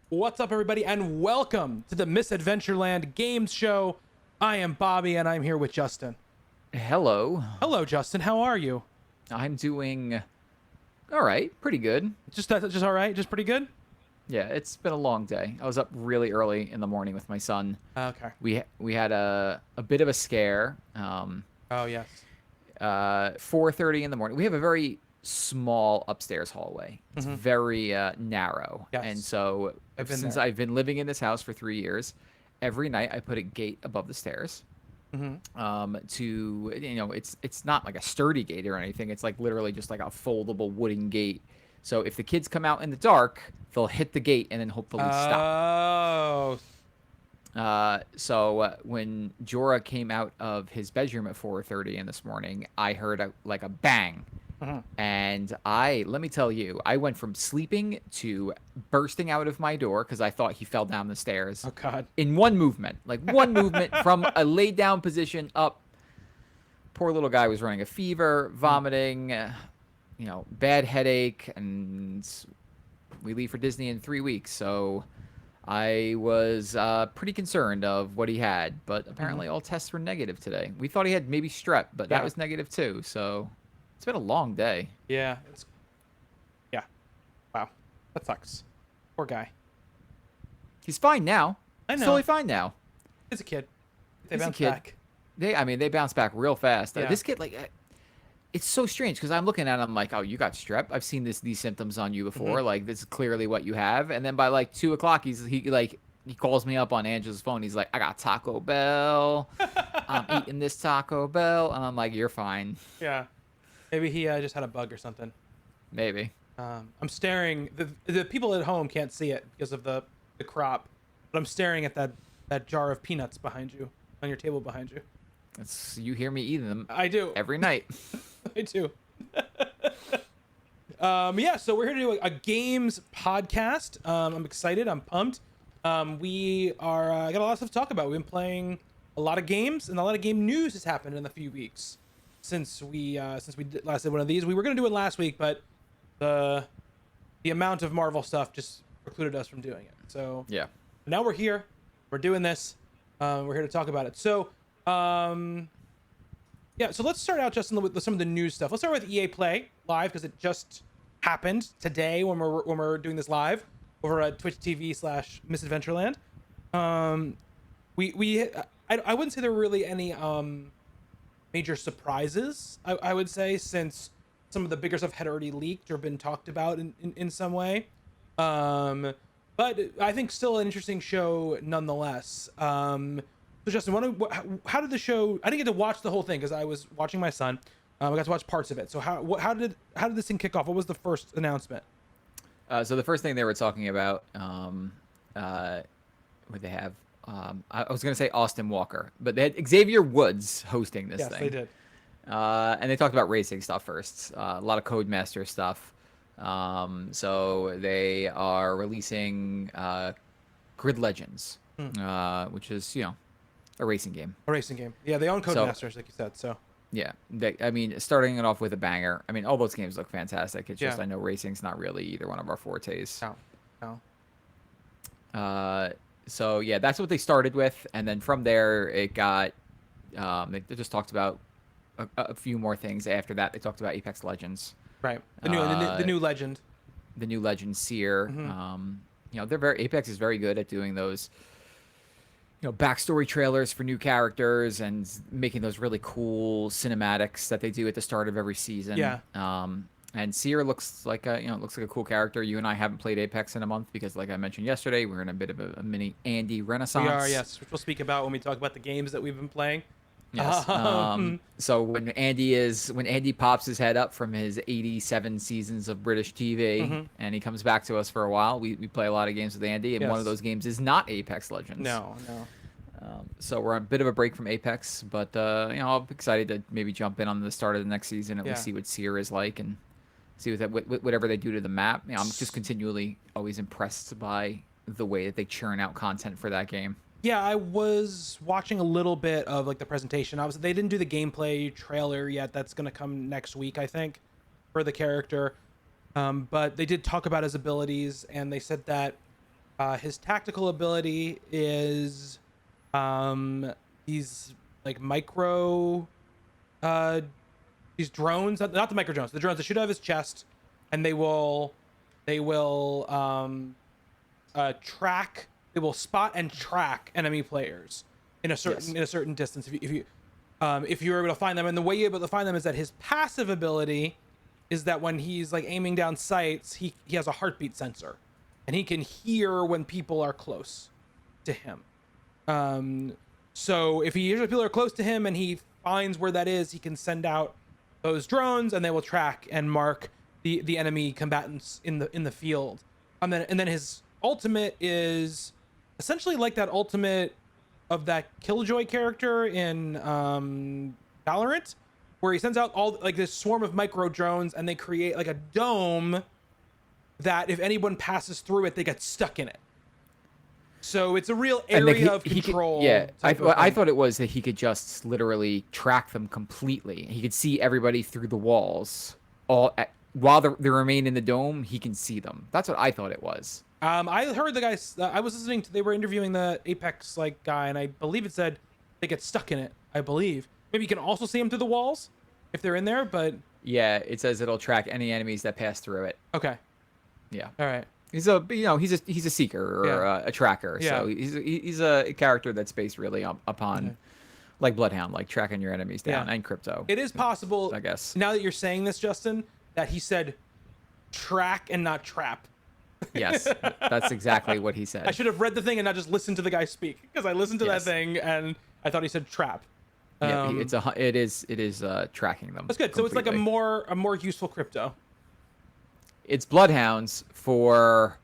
What's up, everybody, and welcome to the Misadventureland Games Show. I am Bobby, and I'm here with Justin. Hello. Hello, Justin. How are you? I'm doing all right, pretty good. Just all right. Just pretty good. Yeah, it's been a long day. I was up really early in the morning with my son. Okay. We had a bit of a scare. Oh yes. 4:30 in the morning. We have a very small upstairs hallway. It's very narrow, and Yes. so I've been since there. I've been living in this house for 3 years, every night I put a gate above the stairs. To it's not like a sturdy gate or anything. It's like literally just like a foldable wooden gate. So if the kids come out in the dark, they'll hit the gate and then hopefully stop. Oh. So when Jorah came out of his bedroom at 4:30 in this morning, I heard like a bang. And let me tell you, I went from sleeping to bursting out of my door because I thought he fell down the stairs Oh God. in one movement, like one movement from a laid down position up. Poor little guy was running a fever, vomiting, bad headache, and we leave for Disney in 3 weeks. So I was pretty concerned of what he had, but apparently all tests were negative today. We thought he had maybe strep, but Yeah. that was negative too. So it's been a long day. Yeah. Yeah. Wow. That sucks. Poor guy. He's fine now. I He's know. totally fine now. He's a kid. They He's a bounce kid. back. They bounce back real fast. Yeah. This kid, it's so strange because I'm looking at him like, oh, you got strep. I've seen these symptoms on you before. Like, this is clearly what you have. And then by like 2 o'clock, he calls me up on Angela's phone. He's like, I got Taco Bell. I'm eating this Taco Bell, and I'm like, you're fine. Yeah. Maybe he just had a bug or something. Maybe. I'm staring. The people at home can't see it because of the crop, but I'm staring at that jar of peanuts behind you, on your table behind you. You hear me eating them I do. every night. I do. Yeah, so we're here to do a games podcast. I'm excited. I'm pumped. We are got a lot of stuff to talk about. We've been playing a lot of games, and a lot of game news has happened in a few weeks since we last did one of these. We were gonna do it last week, but the amount of Marvel stuff just precluded us from doing it. So Yeah. now we're here. We're doing this. We're here to talk about it. So yeah, so let's start out, Justin, with some of the news stuff. Let's start with EA Play Live because it just happened today when we're doing this live over at Twitch TV/Misadventureland. I wouldn't say there were really any major surprises. I would say, since some of the bigger stuff had already leaked or been talked about in some way. But I think still an interesting show nonetheless. So Justin, how did the show? I didn't get to watch the whole thing because I was watching my son. I got to watch parts of it. So how did this thing kick off? What was the first announcement? So the first thing they were talking about, what they have, I was going to say Austin Walker, but they had Xavier Woods hosting this Yes, thing. they did. And they talked about racing stuff first, a lot of Codemaster stuff. So they are releasing Grid Legends, which is, a racing game. A racing game. Yeah, they own Codemasters, like you said. So Yeah, starting it off with a banger. I mean, all those games look fantastic. It's just Yeah. I know racing's not really either one of our fortes. no. So yeah, that's what they started with, and then from there it got. They just talked about a few more things after that. They talked about Apex Legends, Right. The new legend. the new Legend Seer. Apex is very good at doing those. Backstory trailers for new characters and making those really cool cinematics that they do at the start of every season. Yeah. And Seer looks like a cool character. You and I haven't played Apex in a month because, like I mentioned yesterday, we're in a bit of a mini Andy renaissance. We are, yes, which we'll speak about when we talk about the games that we've been playing. Yes. So when Andy pops his head up from his 87 seasons of British TV and he comes back to us for a while, we play a lot of games with Andy, and one Yes. of those games is not Apex Legends. No. So we're on a bit of a break from Apex, but I'm excited to maybe jump in on the start of the next season, at least see what Seer is like and see whatever they do to the map. I'm just continually always impressed by the way that they churn out content for that game. Yeah, I was watching a little bit of like the presentation. Obviously, they didn't do the gameplay trailer yet. That's going to come next week, I think, for the character. But they did talk about his abilities, and they said that His tactical ability is these like micro these drones, not the micro drones, the drones that shoot out of his chest, and track, they will spot and track enemy players in a certain distance if you're able to find them. And the way you're able to find them is that his passive ability is that when he's like aiming down sights, he has a heartbeat sensor, and he can hear when people are close to him. So if he hears when people are close to him and he finds where that is, he can send out those drones, and they will track and mark the enemy combatants in the field. And then his ultimate is essentially like that ultimate of that Killjoy character in Valorant, where he sends out all like this swarm of micro drones, and they create like a dome that if anyone passes through it, they get stuck in it. So it's a real area of control. I thought it was that he could just literally track them completely. He could see everybody through the walls while they remain in the dome. He can see them. That's what I thought it was. I heard the guys. I was listening to. They were interviewing the Apex like guy, and I believe it said they get stuck in it. I believe maybe you can also see them through the walls if they're in there. But yeah, it says it'll track any enemies that pass through it. Okay. Yeah. All right. He's a seeker or a tracker. Yeah. So he's a character that's based really upon like Bloodhound, like tracking your enemies down, and Crypto. It is possible, I guess. Now that you're saying this, Justin, that he said track and not trap. Yes, that's exactly what he said. I should have read the thing and not just listened to the guy speak, because I listened to that thing and I thought he said trap. Yeah, it is tracking them. That's good. So it's like a more useful Crypto. It's Bloodhounds for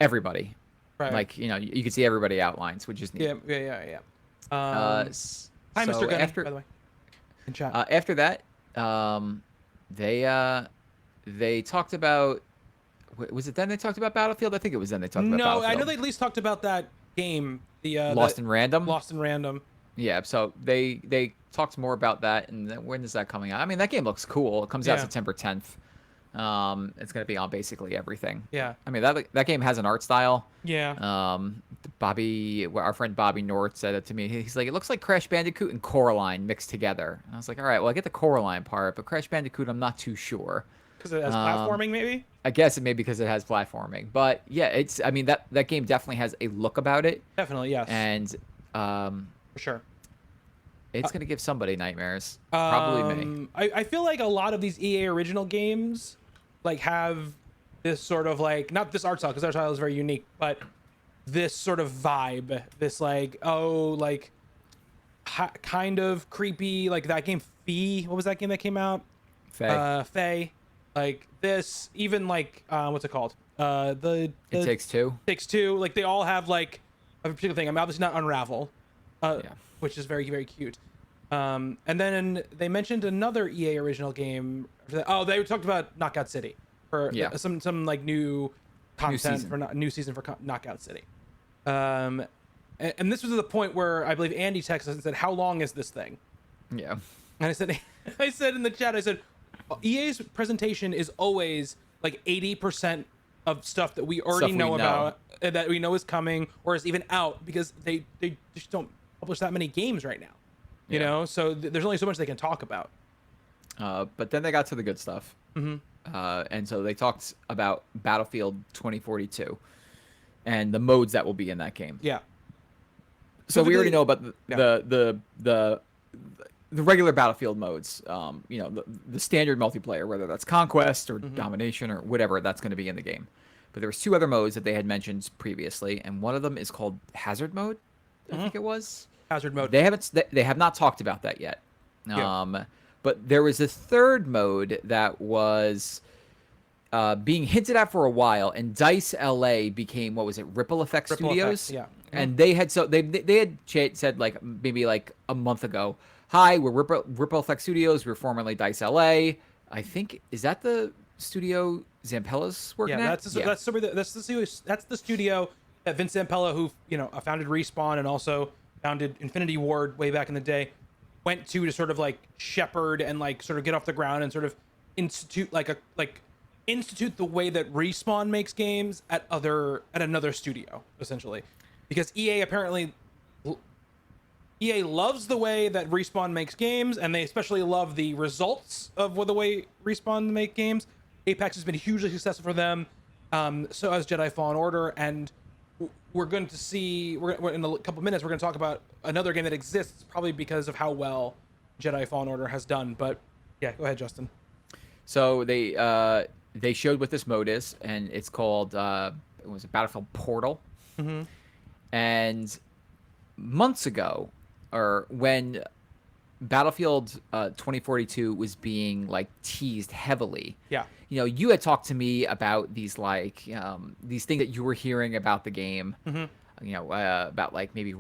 everybody. Right. Like, you can see everybody outlines, which is neat. Yeah. Hi, Mr. Gunny, by the way. In chat. After that, they talked about. Was it then they talked about Battlefield? I think it was then they talked about Battlefield. No, I know they at least talked about that game, the Lost in Random. Lost in Random. Yeah, so they talked more about that, and when is that coming out? I mean, that game looks cool. It comes out September 10th. It's gonna be on basically everything. Yeah. I mean, that game has an art style. Yeah. Our friend Bobby North said it to me. He's like, it looks like Crash Bandicoot and Coraline mixed together. And I was like, all right, well, I get the Coraline part, but Crash Bandicoot, I'm not too sure. Because it has platforming, maybe. I guess it may be because it has platforming, but yeah, I mean that game definitely has a look about it. Definitely, yes. And for sure. It's gonna give somebody nightmares. Probably me. I feel like a lot of these EA original games like have this sort of like, not this art style, because art style is very unique, but this sort of vibe, this like kind of creepy, like that game Fee. What was that game that came out? Faye. Like this, even like what's it called? It Takes Two. Takes Two. Like they all have like a particular thing. I'm obviously not Unravel, which is very, very cute. And then they mentioned another EA original game. Oh, they talked about Knockout City for some like new content new season for Knockout City. And this was the point where I believe Andy texted us and said, "How long is this thing?" Yeah. And I said in the chat, I said, EA's presentation is always like 80% of stuff that we already know about, that we know is coming or is even out, because they just don't publish that many games right now. You know, so there's only so much they can talk about. But then they got to the good stuff. Mm-hmm. And so they talked about Battlefield 2042 and the modes that will be in that game. Yeah. So we already know about the regular Battlefield modes. The standard multiplayer, whether that's Conquest or Domination or whatever, that's going to be in the game. But there was two other modes that they had mentioned previously, and one of them is called Hazard Mode. I think it was Hazard Mode. They have not talked about that yet. But there was a third mode that was being hinted at for a while, and Dice LA became, what was it, Ripple Effect Studios? Effects, And they had said like maybe like a month ago, "Hi, we're Ripple Effect Studios. We're formerly Dice LA." I think, is that the studio Zampella's working at? That's the studio that Vince Zampella, who founded Respawn and also founded Infinity Ward way back in the day, went to sort of like shepherd and like sort of get off the ground and sort of institute like institute the way that Respawn makes games at another studio, essentially, because EA loves the way that Respawn makes games, and they especially love the results of the way Respawn make games. Apex has been hugely successful for them, so has Jedi Fallen Order, and we're going to see. We're in a couple minutes. We're going to talk about another game that exists probably because of how well Jedi Fallen Order has done. But yeah, go ahead, Justin. So they showed what this mode is, and it's called it was a Battlefield Portal. Mm-hmm. And months ago, or when Battlefield 2042 was being like teased heavily. Yeah. You know, you had talked to me about these like these things that you were hearing about the game. Mm-hmm. You know, about like maybe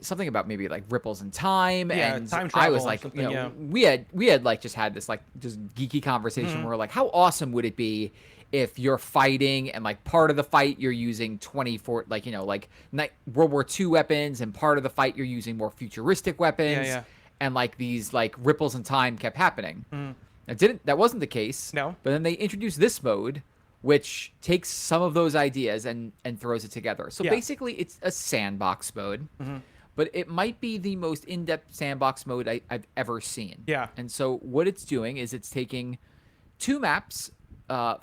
something about maybe like ripples in time. Yeah, and time I travel was or like, something, you know, yeah. we had like just had this like just geeky conversation Mm-hmm. where like, how awesome would it be if you're fighting and like part of the fight you're using 24 like, you know, like World War II weapons, and part of the fight you're using more futuristic weapons. Yeah. And like these like ripples in time kept happening. Mm-hmm. That wasn't the case. No. But then they introduced this mode, which takes some of those ideas and throws it together. So Yeah. basically it's a sandbox mode. Mm-hmm. But it might be the most in-depth sandbox mode I've ever seen. Yeah. And so what it's doing is it's taking two maps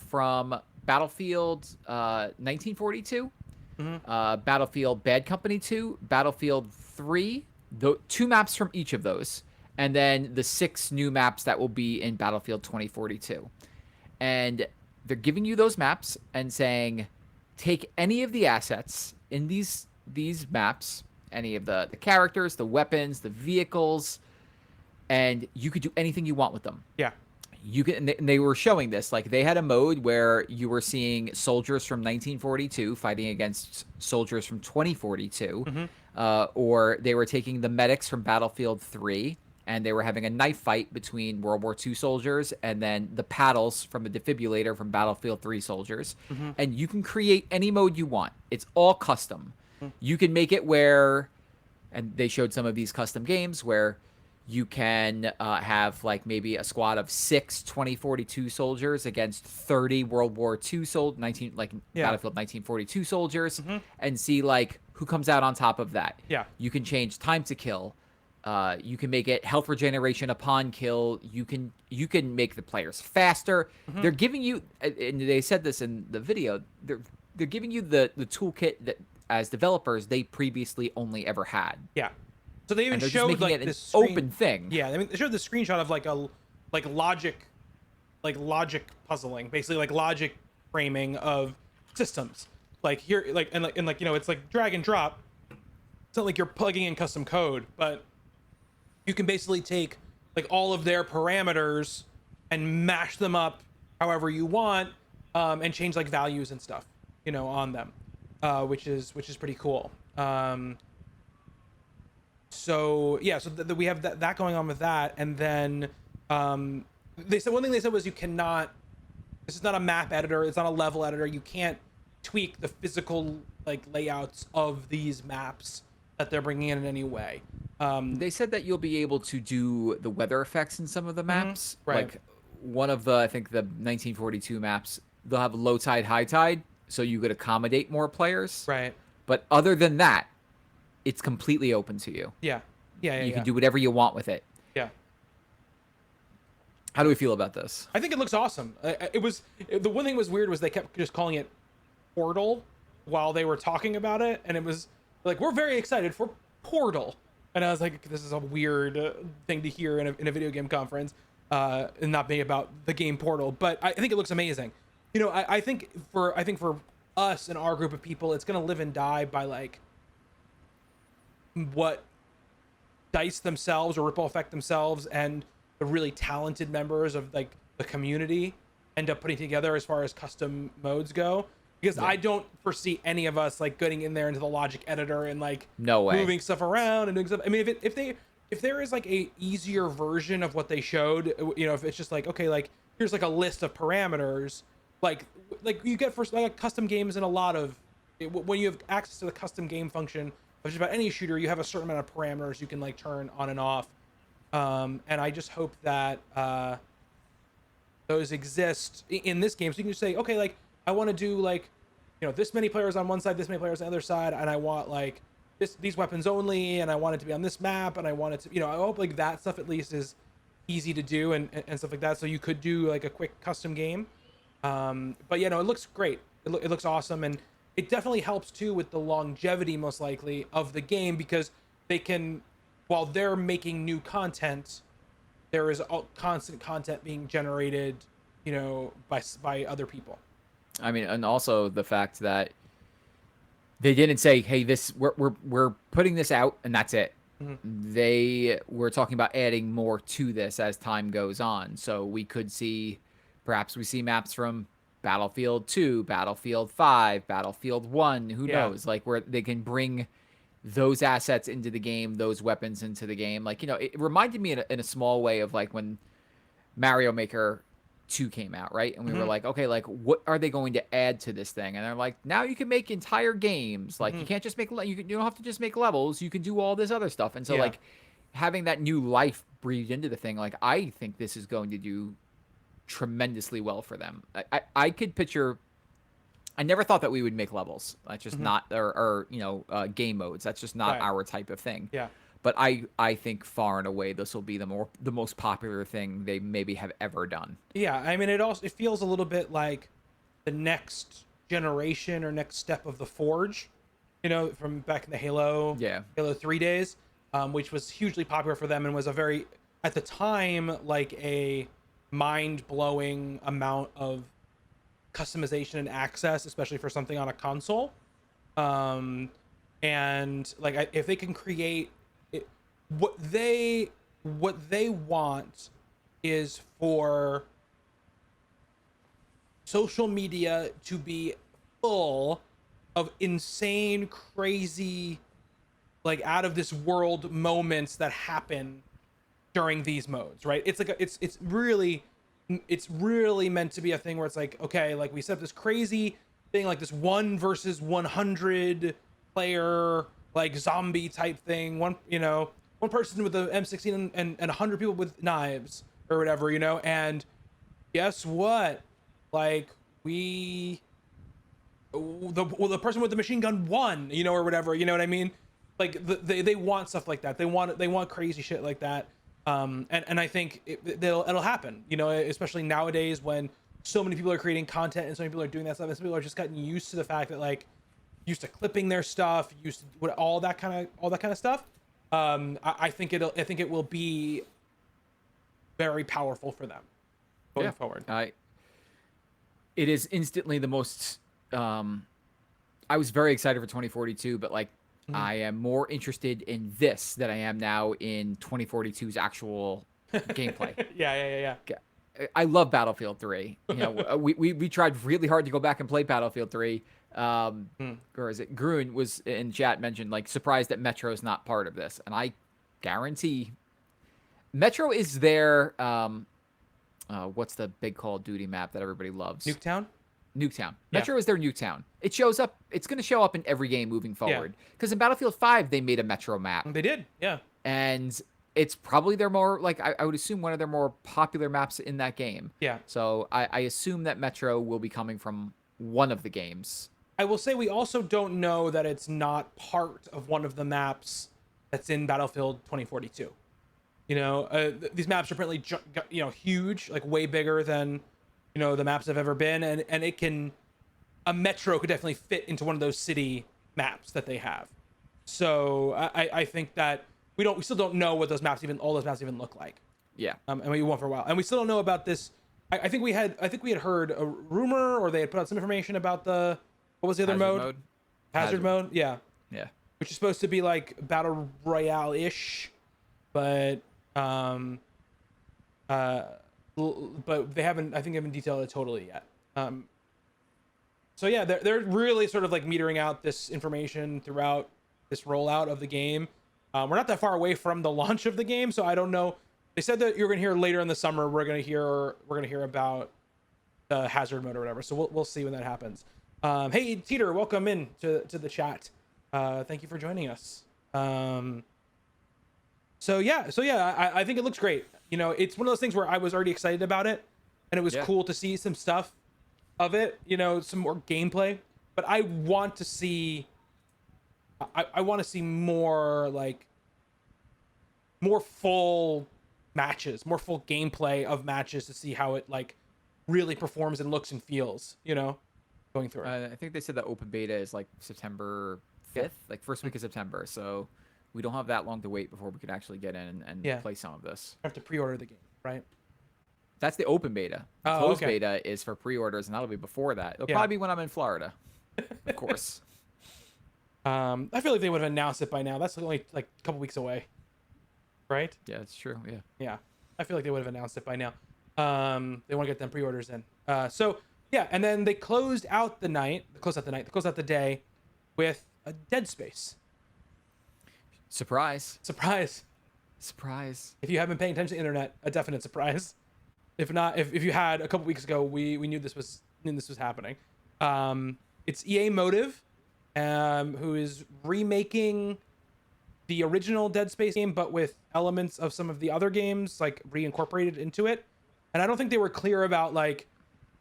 from Battlefield 1942, Battlefield Bad Company 2, Battlefield 3, two maps from each of those, and then the 6 new maps that will be in Battlefield 2042. And they're giving you those maps and saying, take any of the assets in these maps, any of the characters, the weapons, the vehicles, and you could do anything you want with them. Yeah. You can, and they were showing this, like they had a mode where you were seeing soldiers from 1942 fighting against soldiers from 2042, or they were taking the medics from Battlefield 3, and they were having a knife fight between World War II soldiers, and then the paddles from a defibrillator from Battlefield 3 soldiers. And you can create any mode you want. It's all custom. You can make it where, and they showed some of these custom games where you can have like maybe a squad of 6 2042 soldiers against 30 World War II Battlefield 1942 soldiers, and see like who comes out on top of that. Yeah. You can change time to kill. You can make it health regeneration upon kill. You can make the players faster. They're giving you, and they said this in the video, they're giving you the toolkit that as developers they previously only ever had. Yeah. So they even And they're just showed making like it this an open thing. Yeah, I mean they showed the screenshot of like logic puzzling, basically like logic framing of systems. Like here, like you know, it's like drag and drop. It's not like you're plugging in custom code, but you can basically take like all of their parameters and mash them up however you want, and change like values and stuff, you know, on them, which is pretty cool. So yeah, so we have that going on with that, and then they said one thing they said was you cannot. This is not a map editor. It's not a level editor. You can't tweak the physical like layouts of these maps that they're bringing in any way. They said that you'll be able to do the weather effects in some of the maps. Right. Like one of the, I think the 1942 maps, they'll have low tide, high tide, so you could accommodate more players. Right. But other than that, it's completely open to you. Yeah. You can do whatever you want with it. Yeah. How do we feel about this? I think it looks awesome. The one thing was weird was they kept just calling it Portal while they were talking about it, and it was like, we're very excited for Portal, and I was like, this is a weird thing to hear in a video game conference, and not being about the game Portal. But I think it looks amazing. You know, I think for us and our group of people, it's gonna live and die by like what DICE themselves or Ripple Effect themselves and the really talented members of like the community end up putting together as far as custom modes go, because I don't foresee any of us like getting in there into the logic editor and like No way. moving stuff around and doing stuff. I mean, if there is like a easier version of what they showed, you know, if it's just like, okay, like here's like a list of parameters, like you get for like custom games in a lot of when you have access to the custom game function of just about any shooter, you have a certain amount of parameters you can like turn on and off. And I just hope that those exist in this game. So you can just say, okay, like I want to do like, this many players on one side, this many players on the other side, and I want like these weapons only, and I want it to be on this map, and I want it to, I hope like that stuff at least is easy to do and stuff like that. So you could do like a quick custom game. But yeah, no, it looks great. It looks awesome, and it definitely helps too with the longevity, most likely, of the game, because they can, while they're making new content, there is constant content being generated, by other people. I mean, and also the fact that they didn't say, "Hey, we're putting this out and that's it." They were talking about adding more to this as time goes on. So we could see, perhaps we see maps from Battlefield 2, Battlefield 5, Battlefield 1, who knows? Like where they can bring those assets into the game, those weapons into the game. Like, it reminded me in a small way of like when Mario Maker 2 came out, right? And we were like, okay, like what are they going to add to this thing? And they're like, now you can make entire games. Like you can't just make you don't have to just make levels. You can do all this other stuff. And so like having that new life breathed into the thing, like I think this is going to do tremendously well for them. I could picture. I never thought that we would make levels. That's just not, or game modes. That's just not our type of thing. Yeah. But I think far and away this will be the most popular thing they maybe have ever done. Yeah, I mean, it feels a little bit like the next generation or next step of the Forge, from back in the Halo 3 days, which was hugely popular for them and was a very, at the time, like a mind-blowing amount of customization and access, especially for something on a console. And like if they can create it, what they want is for social media to be full of insane, crazy, like out of this world moments that happen during these modes, right? It's like it's really meant to be a thing where it's like, okay, like we set up this crazy thing, like this 1 versus 100 player like zombie type thing, one person with an M16 and 100 people with knives or whatever, and guess what, like the person with the machine gun won, or whatever, you know what I mean? Like they want stuff like that. They want crazy shit like that. And I think it'll happen, especially nowadays when so many people are creating content and so many people are doing that stuff, and some people are just gotten used to the fact that like used to clipping their stuff, used to all that kind of stuff. I think it will be very powerful for them going forward. It is instantly the most. I was very excited for 2042, but like I am more interested in this than I am now in 2042's actual gameplay. Yeah. I love Battlefield 3. We tried really hard to go back and play Battlefield 3. Or is it Gruen was in chat mentioned like surprised that Metro is not part of this, and I guarantee Metro is their what's the big Call of Duty map that everybody loves? Nuketown. Metro is their Nuketown. It shows up. It's going to show up in every game moving forward. Because in Battlefield 5 they made a Metro map. They did, yeah. And it's probably their more like I would assume one of their more popular maps in that game. Yeah. So I assume that Metro will be coming from one of the games. I will say we also don't know that it's not part of one of the maps that's in Battlefield 2042. These maps are apparently huge, like way bigger than the maps have ever been, and a Metro could definitely fit into one of those city maps that they have. So I think that we still don't know what all those maps even look like. Yeah. And we won't for a while, and we still don't know about this. I think we had heard a rumor, or they had put out some information about what was the other mode? Hazard mode. Yeah. Which is supposed to be like battle royale-ish, but they haven't detailed it totally yet. So yeah, they're really sort of like metering out this information throughout this rollout of the game. We're not that far away from the launch of the game, so I don't know. They said that you're gonna hear later in the summer. We're gonna hear about the hazard mode or whatever. So we'll see when that happens. Hey Teeter, welcome in to the chat. Thank you for joining us. So yeah, I think it looks great. It's one of those things where I was already excited about it, and it was Yeah. cool to see some stuff of it, you know, some more gameplay. But I want to see, I want to see more like more full matches, more full gameplay of matches to see how it like really performs and looks and feels, you know, going through it. I think they said the open beta is like September Yeah. 5th, like first week of September. So we don't have that long to wait before we can actually get in and Yeah. play some of this. I have to pre-order the game, right? That's the open beta. The Oh, closed okay. beta is for pre-orders, and that'll be before that. It'll Yeah. probably be when I'm in Florida, of course. I feel like they would have announced it by now. That's only like a couple weeks away, right? Yeah, it's true. Yeah. Yeah, I feel like they would have announced it by now. They want to get them pre-orders in. So yeah, and then they closed out the night. They closed out the day with a Dead Space. Surprise. Surprise! Surprise. If you haven't been paying attention to the internet, a definite surprise. If not, if you had a couple weeks ago, we knew this was happening. It's EA Motive, who is remaking the original Dead Space game, but with elements of some of the other games like reincorporated into it. And I don't think they were clear about like,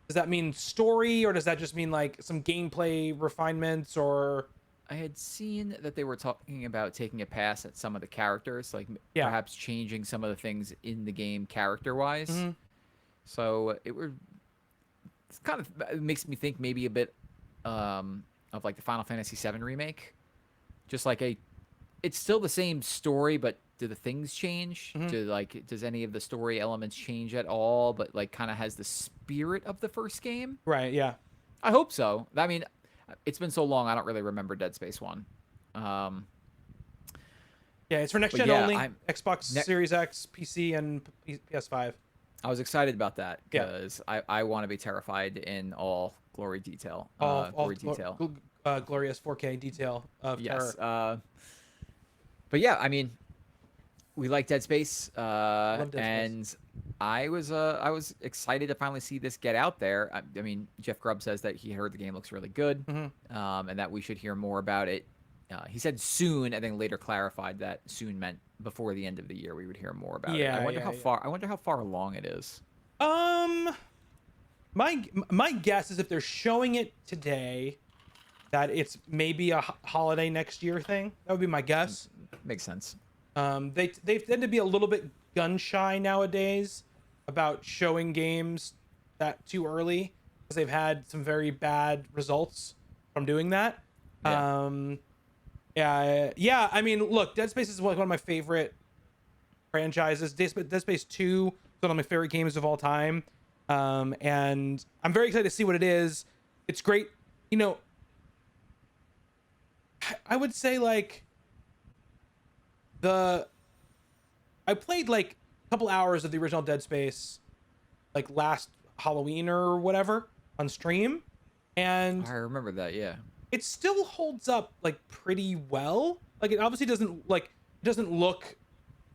does that mean story or does that just mean like some gameplay refinements or I had seen that they were talking about taking a pass at some of the characters, like Yeah. perhaps changing some of the things in the game character-wise. Mhm. So it's kind of it makes me think maybe a bit of like the Final Fantasy VII remake, just like it's still the same story, but do the things change? Does any of the story elements change at all? But like kind of has the spirit of the first game. right? Yeah. I hope so. I mean, it's been so long, I don't really remember Dead Space 1. Yeah, it's for next But gen yeah, only. I'm- Xbox Ne- Series X, PC, and PS5. I was excited about that Yeah. because I want to be terrified in all glory detail. All Glory detail. glorious 4K detail of Yes. terror. But yeah, I mean, we like Dead Space, Love Dead Space. and I was excited to finally see this get out there. I mean, Jeff Grubb says that he heard the game looks really good, and that we should hear more about it. He said soon, and then later clarified that soon meant before the end of the year we would hear more about it. Yeah, I wonder yeah, how yeah. far. I wonder how far along it is. My guess is if they're showing it today, that it's maybe a holiday next year thing. That would be my guess. Makes sense. They tend to be a little bit gun shy nowadays about showing games that too early because they've had some very bad results from doing that. Yeah. Yeah. I mean, look, Dead Space is like one of my favorite franchises. Dead Space 2 is one of my favorite games of all time. And I'm very excited to see what it is. It's great. You know, I would say like I played like a couple hours of the original Dead Space like last Halloween or whatever on stream, and I remember that. Yeah. it still holds up like pretty well. Like it obviously doesn't look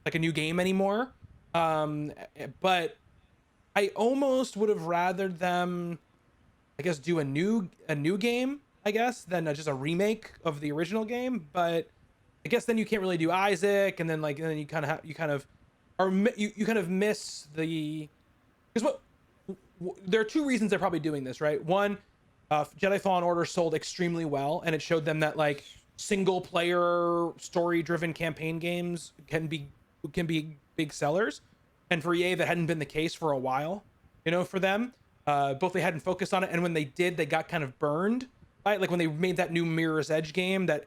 like a new game anymore. But I almost would have rathered them, I guess, do a new game, I guess, than just a remake of the original game. But I guess then you can't really do Isaac, and then you kind of miss the, because there are two reasons they're probably doing this, right? One, Jedi Fallen Order sold extremely well, and it showed them that like single player story driven campaign games can be big sellers, and for EA that hadn't been the case for a while, you know, for them. Both they hadn't focused on it, and when they did, they got kind of burned by it. Like when they made that new Mirror's Edge game, that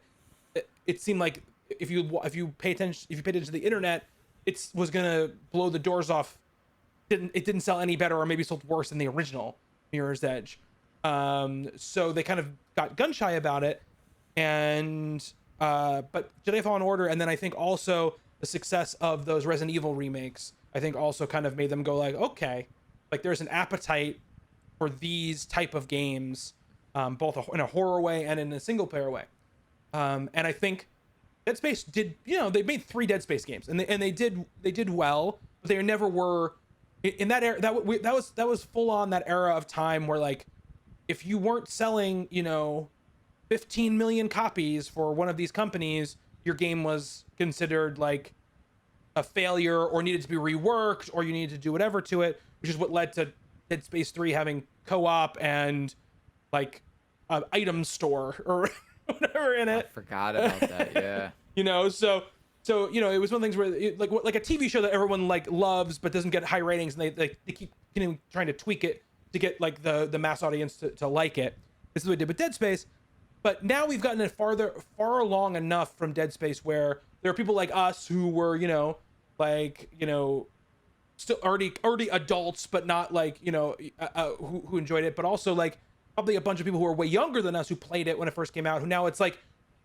it seemed like if you paid attention to the internet, it was gonna blow the doors off. It didn't sell any better, or maybe sold worse than the original Mirror's Edge. So they kind of got gun shy about it, and but Jedi Fallen Order, and then I think also the success of those Resident Evil remakes, I think also kind of made them go like, okay, like there's an appetite for these type of games, both in a horror way and in a single player way. And I think Dead Space did, you know, they made 3 Dead Space games, and they did well, but they never were in that era. That was full on that era of time where like if you weren't selling, you know, 15 million copies for one of these companies, your game was considered like a failure or needed to be reworked, or you needed to do whatever to it, which is what led to Dead Space 3 having co-op and like an item store or whatever in I it. forgot about that. Yeah. So it was one of the things where like a TV show that everyone like loves but doesn't get high ratings, and they keep trying to tweak it to get like the mass audience to like it. This is what they did with Dead Space. But now we've gotten it far along enough from Dead Space where there are people like us who were still already adults, but not like who enjoyed it, but also like probably a bunch of people who are way younger than us who played it when it first came out, who now it's like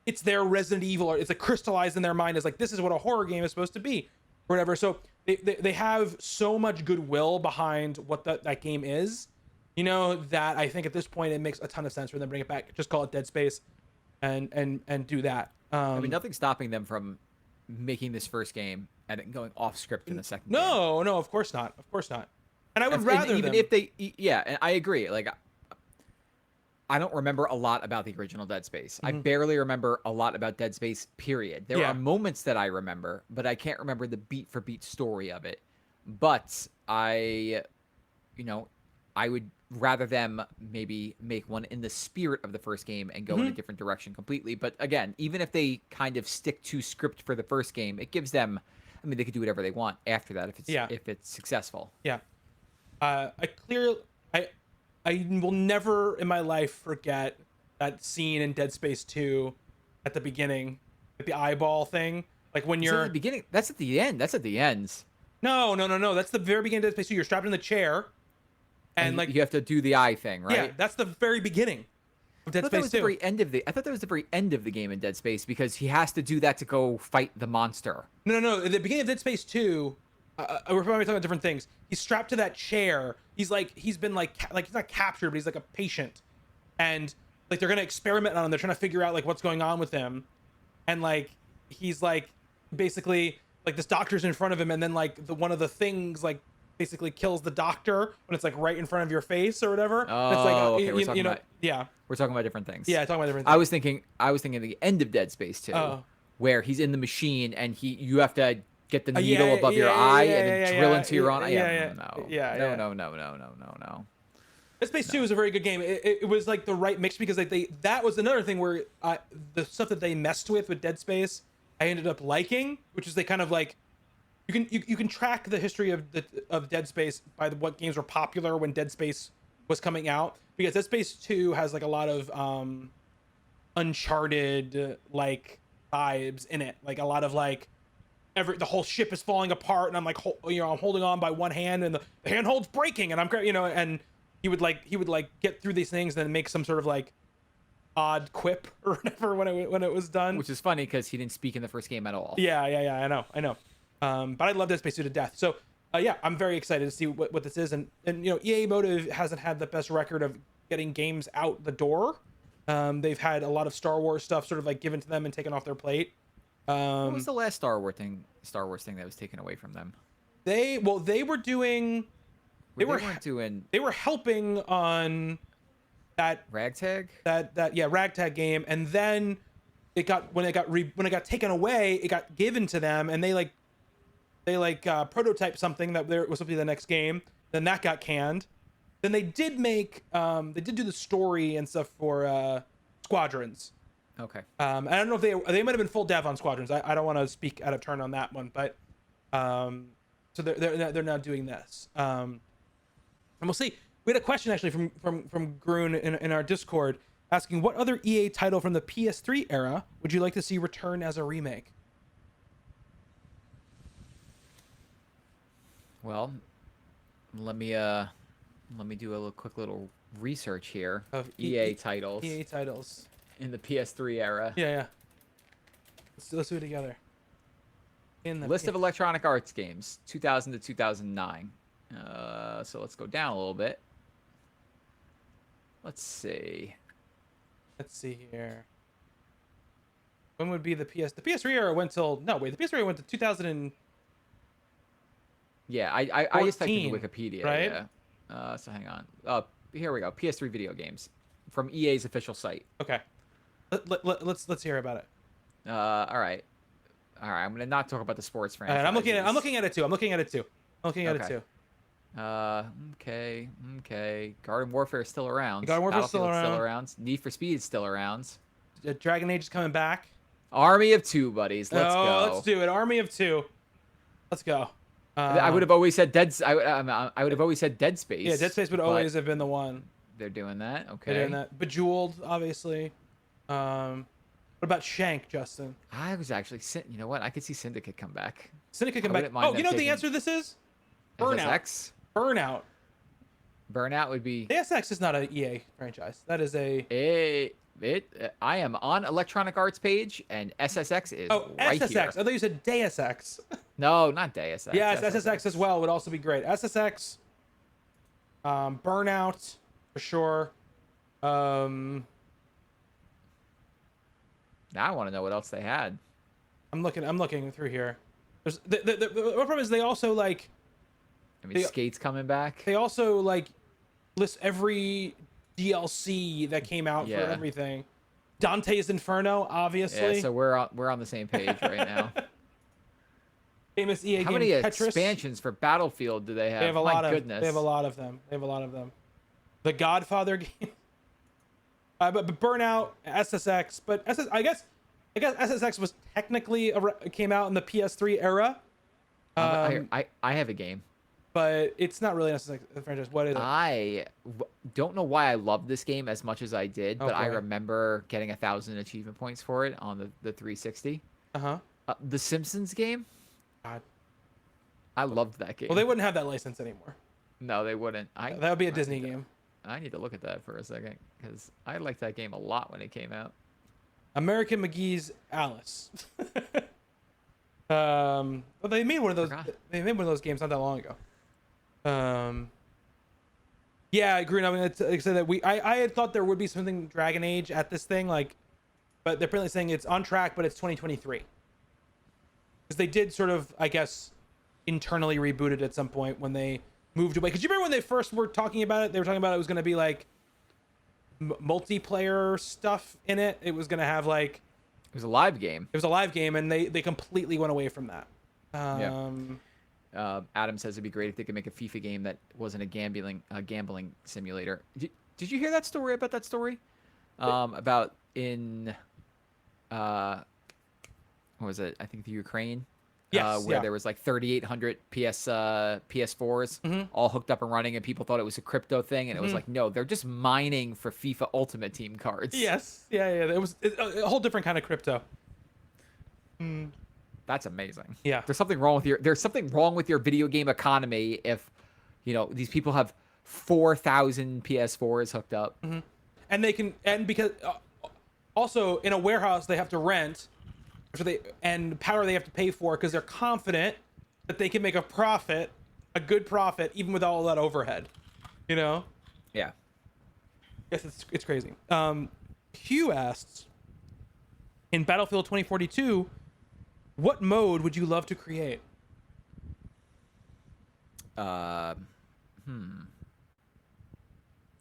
it's their Resident Evil, or it's like crystallized in their mind as like this is what a horror game is supposed to be or whatever. So they have so much goodwill behind what that game is, that I think at this point it makes a ton of sense for them to bring it back. Just call it Dead Space and do that. I mean, nothing's stopping them from making this first game and it going off script in the second game. No, of course not. And I would rather even them. if they, yeah, and I agree. Like, I don't remember a lot about the original Dead Space. I barely remember a lot about Dead Space, period. There are moments that I remember, but I can't remember the beat for beat story of it. But I would rather them maybe make one in the spirit of the first game and go in a different direction completely. But again, even if they kind of stick to script for the first game, it gives them, I mean, they could do whatever they want after that if it's successful. Yeah. I will never in my life forget that scene in Dead Space 2 at the beginning, like the eyeball thing. Like when you're at the beginning, that's at the end. That's at the ends. No. That's the very beginning of Dead Space 2. You're strapped in the chair, and like you have to do the eye thing, right? Yeah, that's the very beginning of Dead Space 2. I thought that was the very end of the game in Dead Space because he has to do that to go fight the monster. No. At the beginning of Dead Space 2, we're probably talking about different things. He's strapped to that chair. He's been he's not captured, but he's like a patient, and like they're gonna experiment on him. They're trying to figure out like what's going on with him, and like he's like basically like this doctor's in front of him, and then like one of the things like basically kills the doctor when it's like right in front of your face or whatever. Oh, it's like, okay. We're talking about, yeah. We're talking about different things. Yeah, talking about different things. I was thinking the end of Dead Space 2, where he's in the machine and you have to get the needle above your eye and then drill into your own eye. No. Dead Space 2 is a very good game. It was like the right mix because that was another thing where the stuff that they messed with Dead Space, I ended up liking, which is they kind of like you can track the history of Dead Space by what games were popular when Dead Space was coming out, because Dead Space 2 has like a lot of Uncharted like vibes in it, like a lot of like the whole ship is falling apart and I'm like I'm holding on by one hand and the handhold's breaking and I'm and he would get through these things and then make some sort of like odd quip or whatever when it was done, which is funny because he didn't speak in the first game at all. Yeah, I know. But I love Dead Space 2 to death. So I'm very excited to see what this is, and EA Motive hasn't had the best record of getting games out the door. They've had a lot of Star Wars stuff sort of like given to them and taken off their plate. What was the last Star Wars thing that was taken away from them? They were doing. They were helping on that Ragtag. Ragtag game, and then when it got taken away, it got given to them, and they prototyped something that was supposed to be the next game. Then that got canned. Then they did do the story and stuff for Squadrons. Okay. I don't know if they might have been full dev on Squadrons. I don't want to speak out of turn on that one, but so they're now doing this. And we'll see. We had a question actually from Grun in our Discord asking, what other EA title from the PS3 era would you like to see return as a remake? Well, let me do a quick little research here of EA titles. EA titles in the PS3 era. Yeah. Let's do it together. List of Electronic Arts games, 2000 to 2009. So let's go down a little bit. Let's see here. When would be the PS3 era went till the PS3 era went to 2000 and yeah, I just typed in Wikipedia, right? Yeah. So hang on. Here we go. PS3 video games from EA's official site. Okay. Let's hear about it. All right. I'm gonna not talk about the sports franchise. I'm looking at it too. Okay, okay. Garden Warfare is still around. Garden Warfare's still Battlefield's still around. around. Need for Speed is still around. Dragon Age is coming back. Army of Two, buddies. Let's Oh, let's go. do it. Army of Two. Let's go. I would have always said Dead. I would have always said Dead Space. Yeah, Dead Space would but always have been the one. They're doing that. Okay. They're doing that. Bejeweled, obviously. What about Shank, Justin? I was actually, you know what? I could see Syndicate come back. Syndicate come I back. wouldn't mind Oh, you them know what the taking answer to this is? Burnout. SSX. Burnout. Burnout would be. The SX is not an EA franchise. That is a. I am on Electronic Arts page, and SSX is right SSX. here. I thought you said Deus Ex. No, not Deus Ex. Yes, SSX as well would also be great. SSX. Burnout for sure. Now I want to know what else they had. I'm looking through here. There's the problem is they also like I mean, Skate's coming back. they also like list every DLC that came out for Yeah. everything. Dante's Inferno, obviously. Yeah, so we're on the same page right now. Famous EA How game many Tetris. expansions for Battlefield do they have? They have a My lot of. goodness. They have a lot of them. They have a lot of them. The Godfather game. But Burnout, SSX, but I guess SSX was technically came out in the PS3 era. I have a game. But it's not really an SSX franchise. What is it? Don't know why I love this game as much as I did, but I boy. remember getting 1,000 achievement points for it on the 360. Uh-huh. The Simpsons game. God. I loved that game. Well, they wouldn't have that license anymore. No, they wouldn't. That would be a Disney game. I need to look at that for a second because I liked that game a lot when it came out. American McGee's Alice. But they made one of those. Forgot. They made one of those games not that long ago. Yeah, I agree. I mean, it's, like I said, that I had thought there would be something Dragon Age at this thing, like, but they're apparently saying it's on track, but it's 2023. Because they did sort of, I guess, internally reboot it at some point when they moved away. Because you remember when they first were talking about it, they were talking about it was going to be like multiplayer stuff in it. It was going to have like It was a live game. it was a live game, and they completely went away from that. Adam says it'd be great if they could make a FIFA game that wasn't a gambling simulator. Did you hear that story about that story? About in what was it? I think the Ukraine. Yes, where yeah. there was like 3,800 PS4s all hooked up and running, and people thought it was a crypto thing, and it was like, no, they're just mining for FIFA Ultimate Team cards. Yes, yeah. It was a whole different kind of crypto. That's amazing. Yeah. There's something wrong with your video game economy if, these people have 4,000 PS4s hooked up. And they can, and because also in a warehouse they have to rent, and power they have to pay for because they're confident that they can make a good profit, even with all that overhead. Yeah. Yes, it's crazy. Hugh asks, in Battlefield 2042, what mode would you love to create? I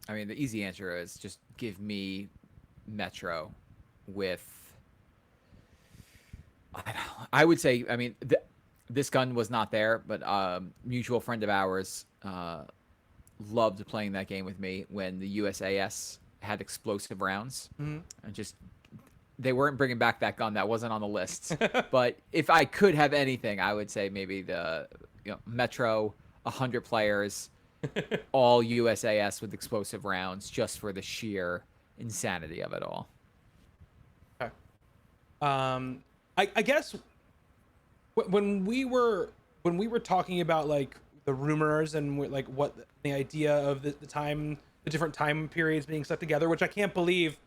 mean, the easy answer is just give me Metro with. I would say, I mean, this gun was not there, but mutual friend of ours loved playing that game with me when the USAS had explosive rounds. And just, they weren't bringing back that gun. That wasn't on the list. But if I could have anything, I would say maybe the Metro, 100 players, all USAS with explosive rounds, just for the sheer insanity of it all. Okay. I guess when we were talking about like the rumors and like what the idea of the time, the different time periods being stuck together, which I can't believe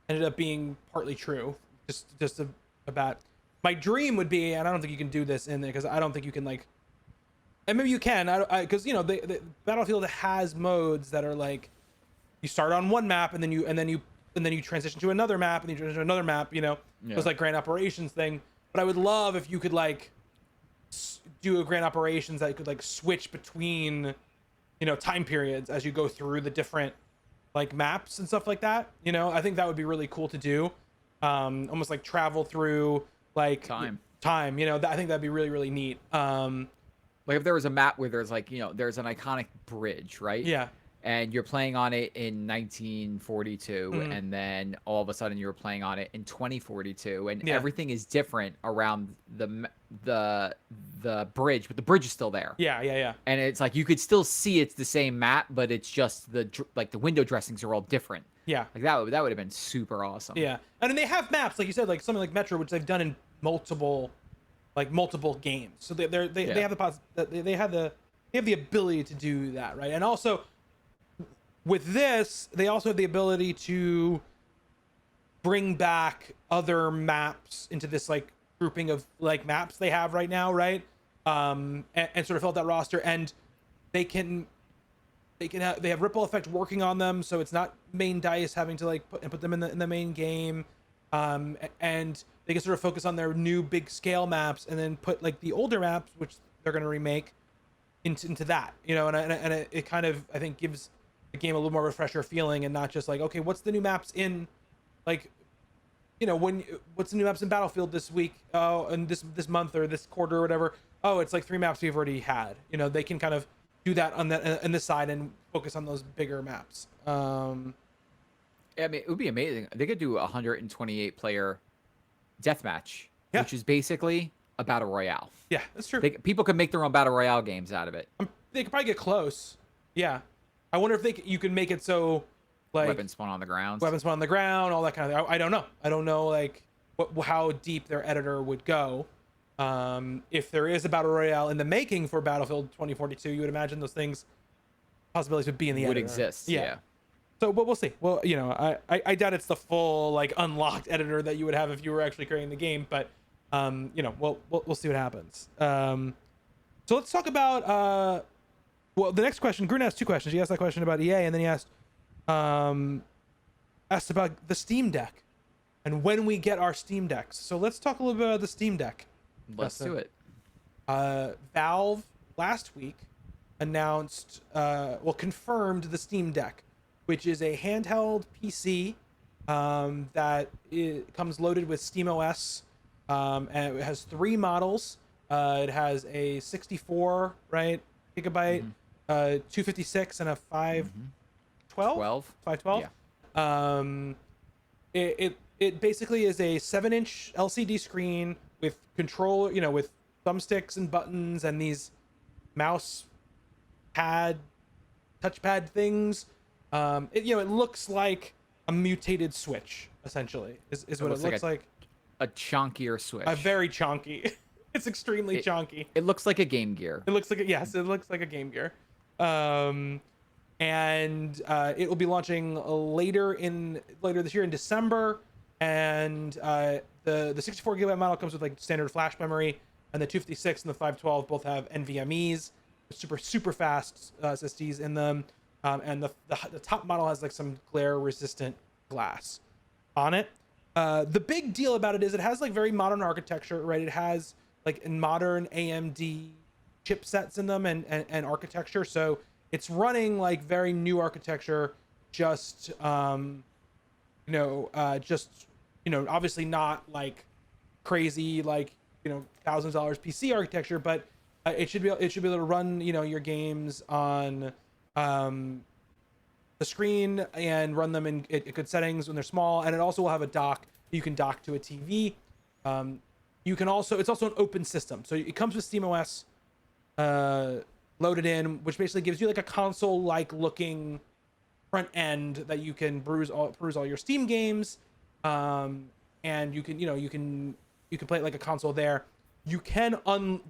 ended up being partly true. Just about my dream would be, and I don't think you can do this in there because I don't think you can like, and maybe you can, because the Battlefield has modes that are like you start on one map and then you transition to another map and then you transition to another map. It was like Grand Operations thing. But I would love if you could like do a Grand Operations that could like switch between, time periods as you go through the different like maps and stuff like that. I think that would be really cool to do. Almost like travel through like Time. I think that'd be really, really neat. Like if there was a map where there's like, there's an iconic bridge, right? Yeah. And you're playing on it in 1942, Mhm. and then all of a sudden you're playing on it in 2042, and Yeah. everything is different around the bridge, but the bridge is still there. Yeah. Yeah. Yeah. And it's like you could still see it's the same map, but it's just like the window dressings are all different. Yeah. Like that would have been super awesome. Yeah. And then they have maps, like you said, like something like Metro, which they've done in multiple games. So they Yeah. have they have the ability to do that, right? And also with this, they also have the ability to bring back other maps into this like grouping of like maps they have right now, right? And sort of fill out that roster, and they can they have Ripple Effect working on them, so it's not main dice having to like put them in the main game, and they can sort of focus on their new big scale maps, and then put like the older maps, which they're going to remake, into that, and it kind of, I think, gives the game a little more refresher feeling, and not just like, okay, what's the new maps in, like, what's the new maps in Battlefield this week, and this month or this quarter or whatever. Oh, it's like 3 maps we've already had. They can kind of do that on this side and focus on those bigger maps. I mean, it would be amazing. They could do a 128 player deathmatch, Yeah. which is basically a battle royale. Yeah, that's true. People could make their own battle royale games out of it. They could probably get close. Yeah, I wonder if you can make it so like Weapons spawn on the ground. weapons spawn on the ground, all that kind of thing. I don't know. I don't know like how deep their editor would go. If there is a battle royale in the making for Battlefield 2042, you would imagine those possibilities would be in the would editor. exist. Yeah. So, but we'll see. Well, I doubt it's the full like unlocked editor that you would have if you were actually creating the game, but we'll see what happens. So let's talk about the next question. Grun asked 2 questions. He asked that question about EA, and then he asked about the Steam Deck and when we get our Steam Decks. So let's talk a little bit about the Steam Deck. Let's do it. Valve last week confirmed the Steam Deck, which is a handheld PC that comes loaded with SteamOS, and it has 3 models. It has a 64 gigabyte, 256, and a 512. 512. Yeah. It basically is a 7-inch LCD screen with control, with thumbsticks and buttons and these mouse pad, touchpad things. It looks like a mutated Switch, essentially, is what it looks like. A chonkier Switch. A very chonky. It's extremely chonky. It looks like a Game Gear. It looks like it looks like a Game Gear. And it will be launching later this year in December. And the 64 gigabyte model comes with like standard flash memory, and the 256 and the 512 both have NVMe's, super fast SSDs in them. And the top model has like some glare resistant glass on it. The big deal about it is it has like very modern architecture, right? It has like modern AMD chipsets in them and architecture. So it's running like very new architecture, obviously not like crazy, like, thousands of dollars PC architecture, but it should be able to run, your games on the screen and run them in good settings when they're small. And it also will have a dock you can dock to a TV. It's also an open system, so it comes with SteamOS loaded in, which basically gives you like a console-like looking front end that you can peruse all your Steam games, and you can play it like a console there. You can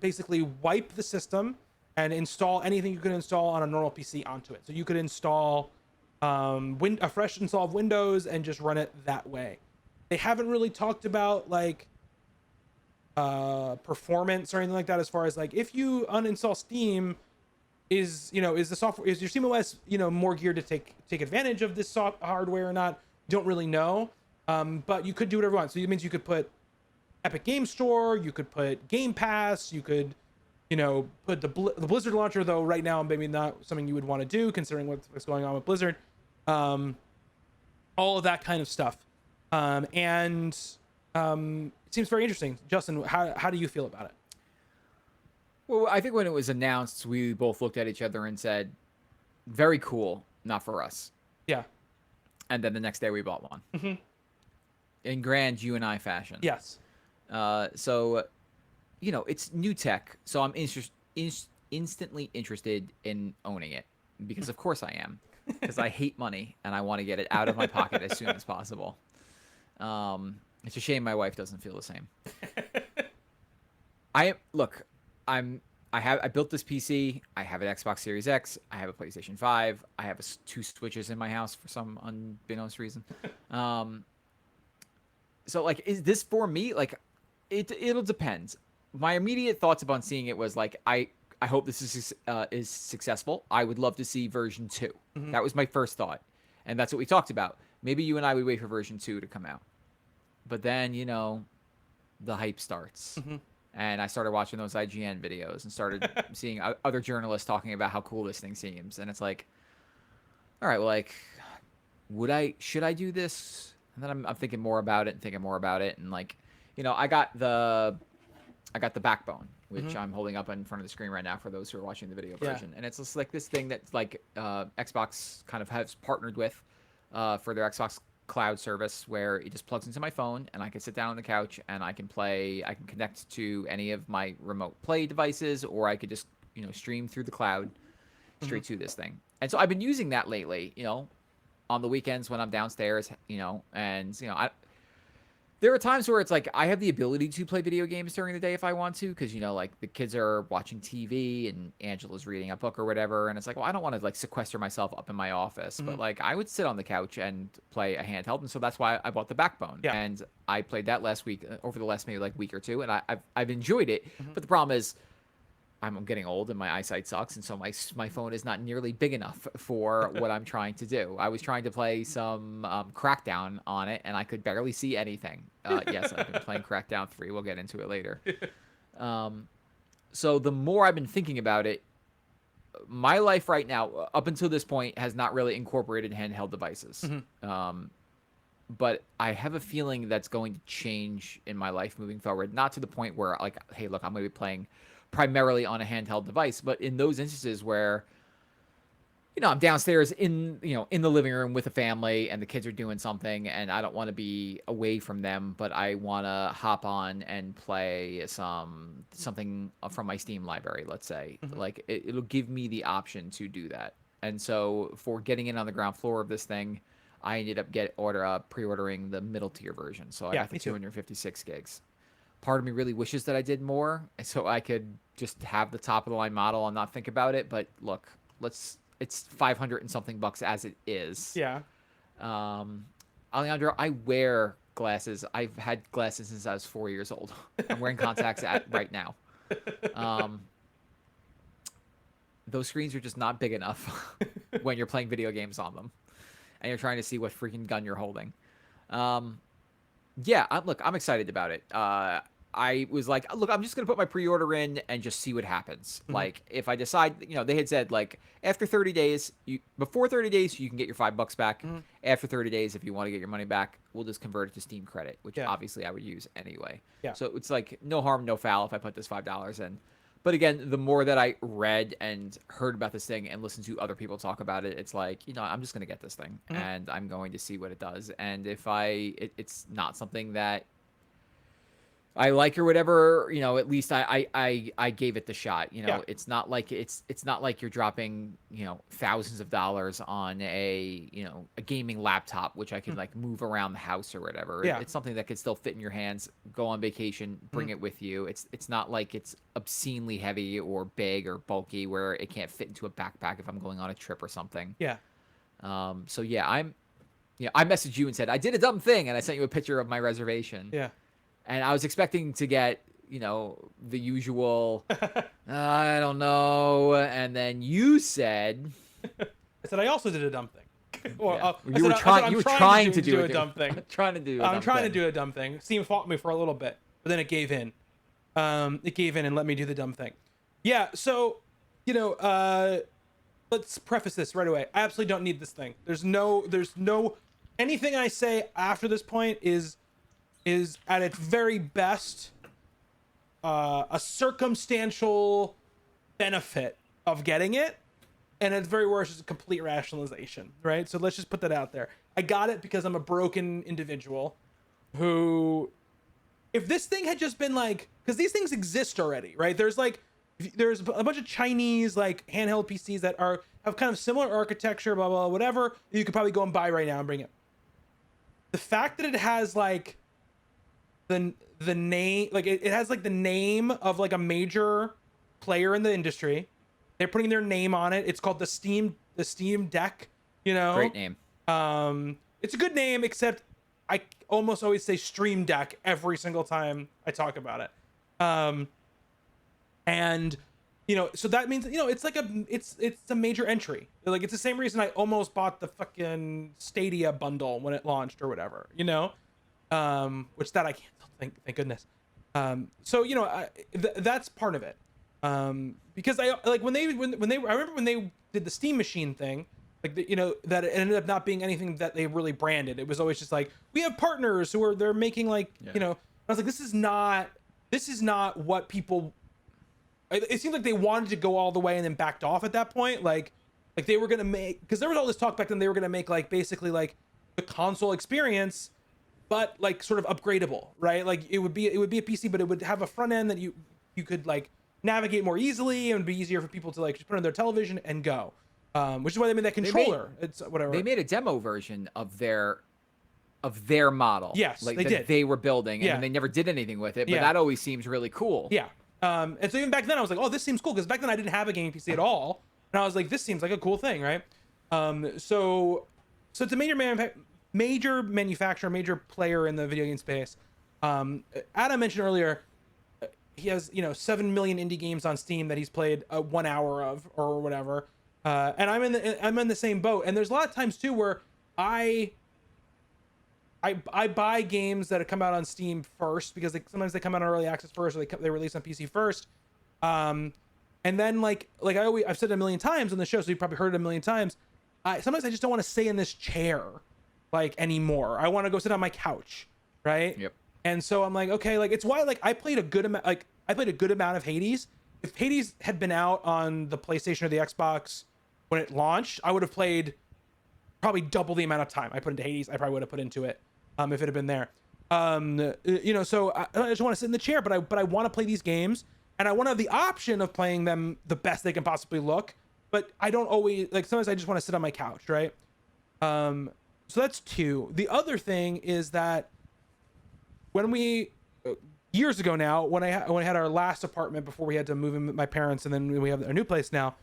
basically wipe the system and install anything you can install on a normal PC onto it. So you could install a fresh install of Windows and just run it that way. They haven't really talked about like performance or anything like that, as far as like if you uninstall Steam, is your SteamOS more geared to take advantage of this hardware or not? Don't really know, but you could do whatever you want. So it means you could put Epic Game Store, you could put Game Pass, you could put the Blizzard launcher, though right now maybe not something you would want to do considering what's going on with Blizzard, all of that kind of stuff, and it seems very interesting. Justin, how do you feel about it? Well, I think when it was announced, we both looked at each other and said, "Very cool, not for us." Yeah. And then the next day we bought one in grand you and I fashion. Yes. So, it's new tech, so I'm instantly interested in owning it because, of course, I am. Because I hate money and I want to get it out of my pocket as soon as possible. It's a shame my wife doesn't feel the same. I built this PC. I have an Xbox Series X. I have a PlayStation 5. I have two Switches in my house for some unbeknownst reason. So like, is this for me? Like, it'll depend. My immediate thoughts upon seeing it was like, I hope this is successful. I would love to see version 2. That was my first thought, and that's what we talked about. Maybe you and I would wait for version 2 to come out, but then the hype starts. And I started watching those IGN videos and started seeing other journalists talking about how cool this thing seems. And it's like, all right, well, like, should I do this? And then I'm thinking more about it. And like, I got the Backbone, which I'm holding up in front of the screen right now for those who are watching the video version. And it's just like this thing that's like Xbox kind of has partnered with for their Xbox Cloud service, where it just plugs into my phone and I can sit down on the couch and I can connect to any of my remote play devices, or I could just stream through the cloud straight to this thing. And so I've been using that lately, on the weekends when I'm downstairs, and there are times where it's like I have the ability to play video games during the day if I want to, because like the kids are watching TV and Angela's reading a book or whatever, and it's like, well, I don't want to like sequester myself up in my office, but like I would sit on the couch and play a handheld, and so that's why I bought the Backbone. And I played that last week, over the last maybe like week or two, and I've enjoyed it. But the problem is, I'm getting old and my eyesight sucks, and so my phone is not nearly big enough for what I'm trying to do. I was trying to play some Crackdown on it, and I could barely see anything. Yes, I've been playing Crackdown 3. We'll get into it later. So the more I've been thinking about it, my life right now, up until this point, has not really incorporated handheld devices. But I have a feeling that's going to change in my life moving forward. Not to the point where, like, hey, look, I'm going to be playing primarily on a handheld device, but in those instances where I'm downstairs in the living room with a family and the kids are doing something and I don't want to be away from them, but I want to hop on and play something from my Steam library, let's say. Like it'll give me the option to do that. And so for getting in on the ground floor of this thing, I ended up pre-ordering the middle tier version. So I got the 256 gigs. Part of me really wishes that I did more, so I could just have the top of the line model and not think about it. But look, it's 500 and something bucks as it is. Yeah. Alejandro, I wear glasses. I've had glasses since I was 4 years old. I'm wearing contacts right now. Those screens are just not big enough when you're playing video games on them, and you're trying to see what freaking gun you're holding. Yeah, I'm excited about it. I was like, look, I'm just going to put my pre-order in and just see what happens. Like, if I decide, they had said, like, after 30 days, before 30 days, you can get your $5 back. After 30 days, if you want to get your money back, we'll just convert it to Steam credit, which obviously I would use anyway. So it's like, no harm, no foul if I put this $5 in. But again, the more that I read and heard about this thing and listened to other people talk about it, it's like, I'm just going to get this thing and I'm going to see what it does. And if it's not something that I like or whatever, at least I gave it the shot. It's not like you're dropping, thousands of dollars on a gaming laptop, which I can like move around the house or whatever. It's something that could still fit in your hands, go on vacation, bring it with you. It's not like it's obscenely heavy or big or bulky where it can't fit into a backpack if I'm going on a trip or something. So yeah, I messaged you and said, I did a dumb thing. And I sent you a picture of my reservation. And I was expecting to get, the usual, I don't know. And then you said, I said, I also did a dumb thing. Well, you were trying to do a dumb thing. I'm trying to do a dumb thing. Steam fought me for a little bit, but then it gave in. It gave in and let me do the dumb thing. Yeah. So, let's preface this right away. I absolutely don't need this thing. There's no anything I say after this point is at its very best a circumstantial benefit of getting it, and it's very worse just a complete rationalization, right? So let's just put that out there. I got it because I'm a broken individual who, if this thing had just been like, because these things exist already, right? There's a bunch of Chinese like handheld PCs that have kind of similar architecture, blah blah, whatever. You could probably go and buy right now and bring it. The fact that it has like the name, like it has like the name of like a major player in the industry. They're putting their name on it. It's called the Steam Deck. You know, Great name. It's a good name, except I almost always say Stream Deck every single time I talk about it. And so that means it's like it's a major entry. Like it's the same reason I almost bought the fucking Stadia bundle when it launched or whatever. Which that I can't. Thank goodness. So that's part of it. Because I like when they I remember when they did the Steam Machine thing, like that it ended up not being anything that they really branded. It was always just like, we have partners they're making like I was like, this is not what people. It seemed like they wanted to go all the way and then backed off at that point. Like they were gonna make, because there was all this talk back then, they were gonna make like basically like the console experience, but like sort of upgradable, right? Like it would be a PC, but it would have a front end that you could like navigate more easily, and it'd be easier for people to like just put on their television and go. Which is why they made that controller. It's whatever. They made a demo version of their model. Yes, like they did. They were building, and Yeah. then they never did anything with it. But Yeah. that always seems really cool. Yeah. And so even back then I was like, oh, this seems cool, because back then I didn't have a gaming PC at all, and I was like, this seems like a cool thing, right? So it's a major manufacturer, major player in the video game space. Adam mentioned earlier, he has 7 million indie games on Steam that he's played 1 hour of or whatever. And I'm in the same boat. And there's a lot of times too where I buy games that have come out on Steam first, because sometimes they come out on early access first, or they release on PC first. And then like I've said it a million times on the show, so you've probably heard it a million times. Sometimes I just don't want to stay in this chair like anymore. I want to go sit on my couch, right? Yep. And so I'm like, okay, like it's why like I played a good amount of Hades. If Hades had been out on the PlayStation or the Xbox when it launched, I would have played probably double the amount of time I put into Hades. I probably would have put into it if it had been there. So I just want to sit in the chair, but I want to play these games, and I want to have the option of playing them the best they can possibly look. But I don't always, like, sometimes I just want to sit on my couch, right? So that's two. The other thing is that when we years ago now, when I had our last apartment before we had to move in with my parents, and then we have our new place now,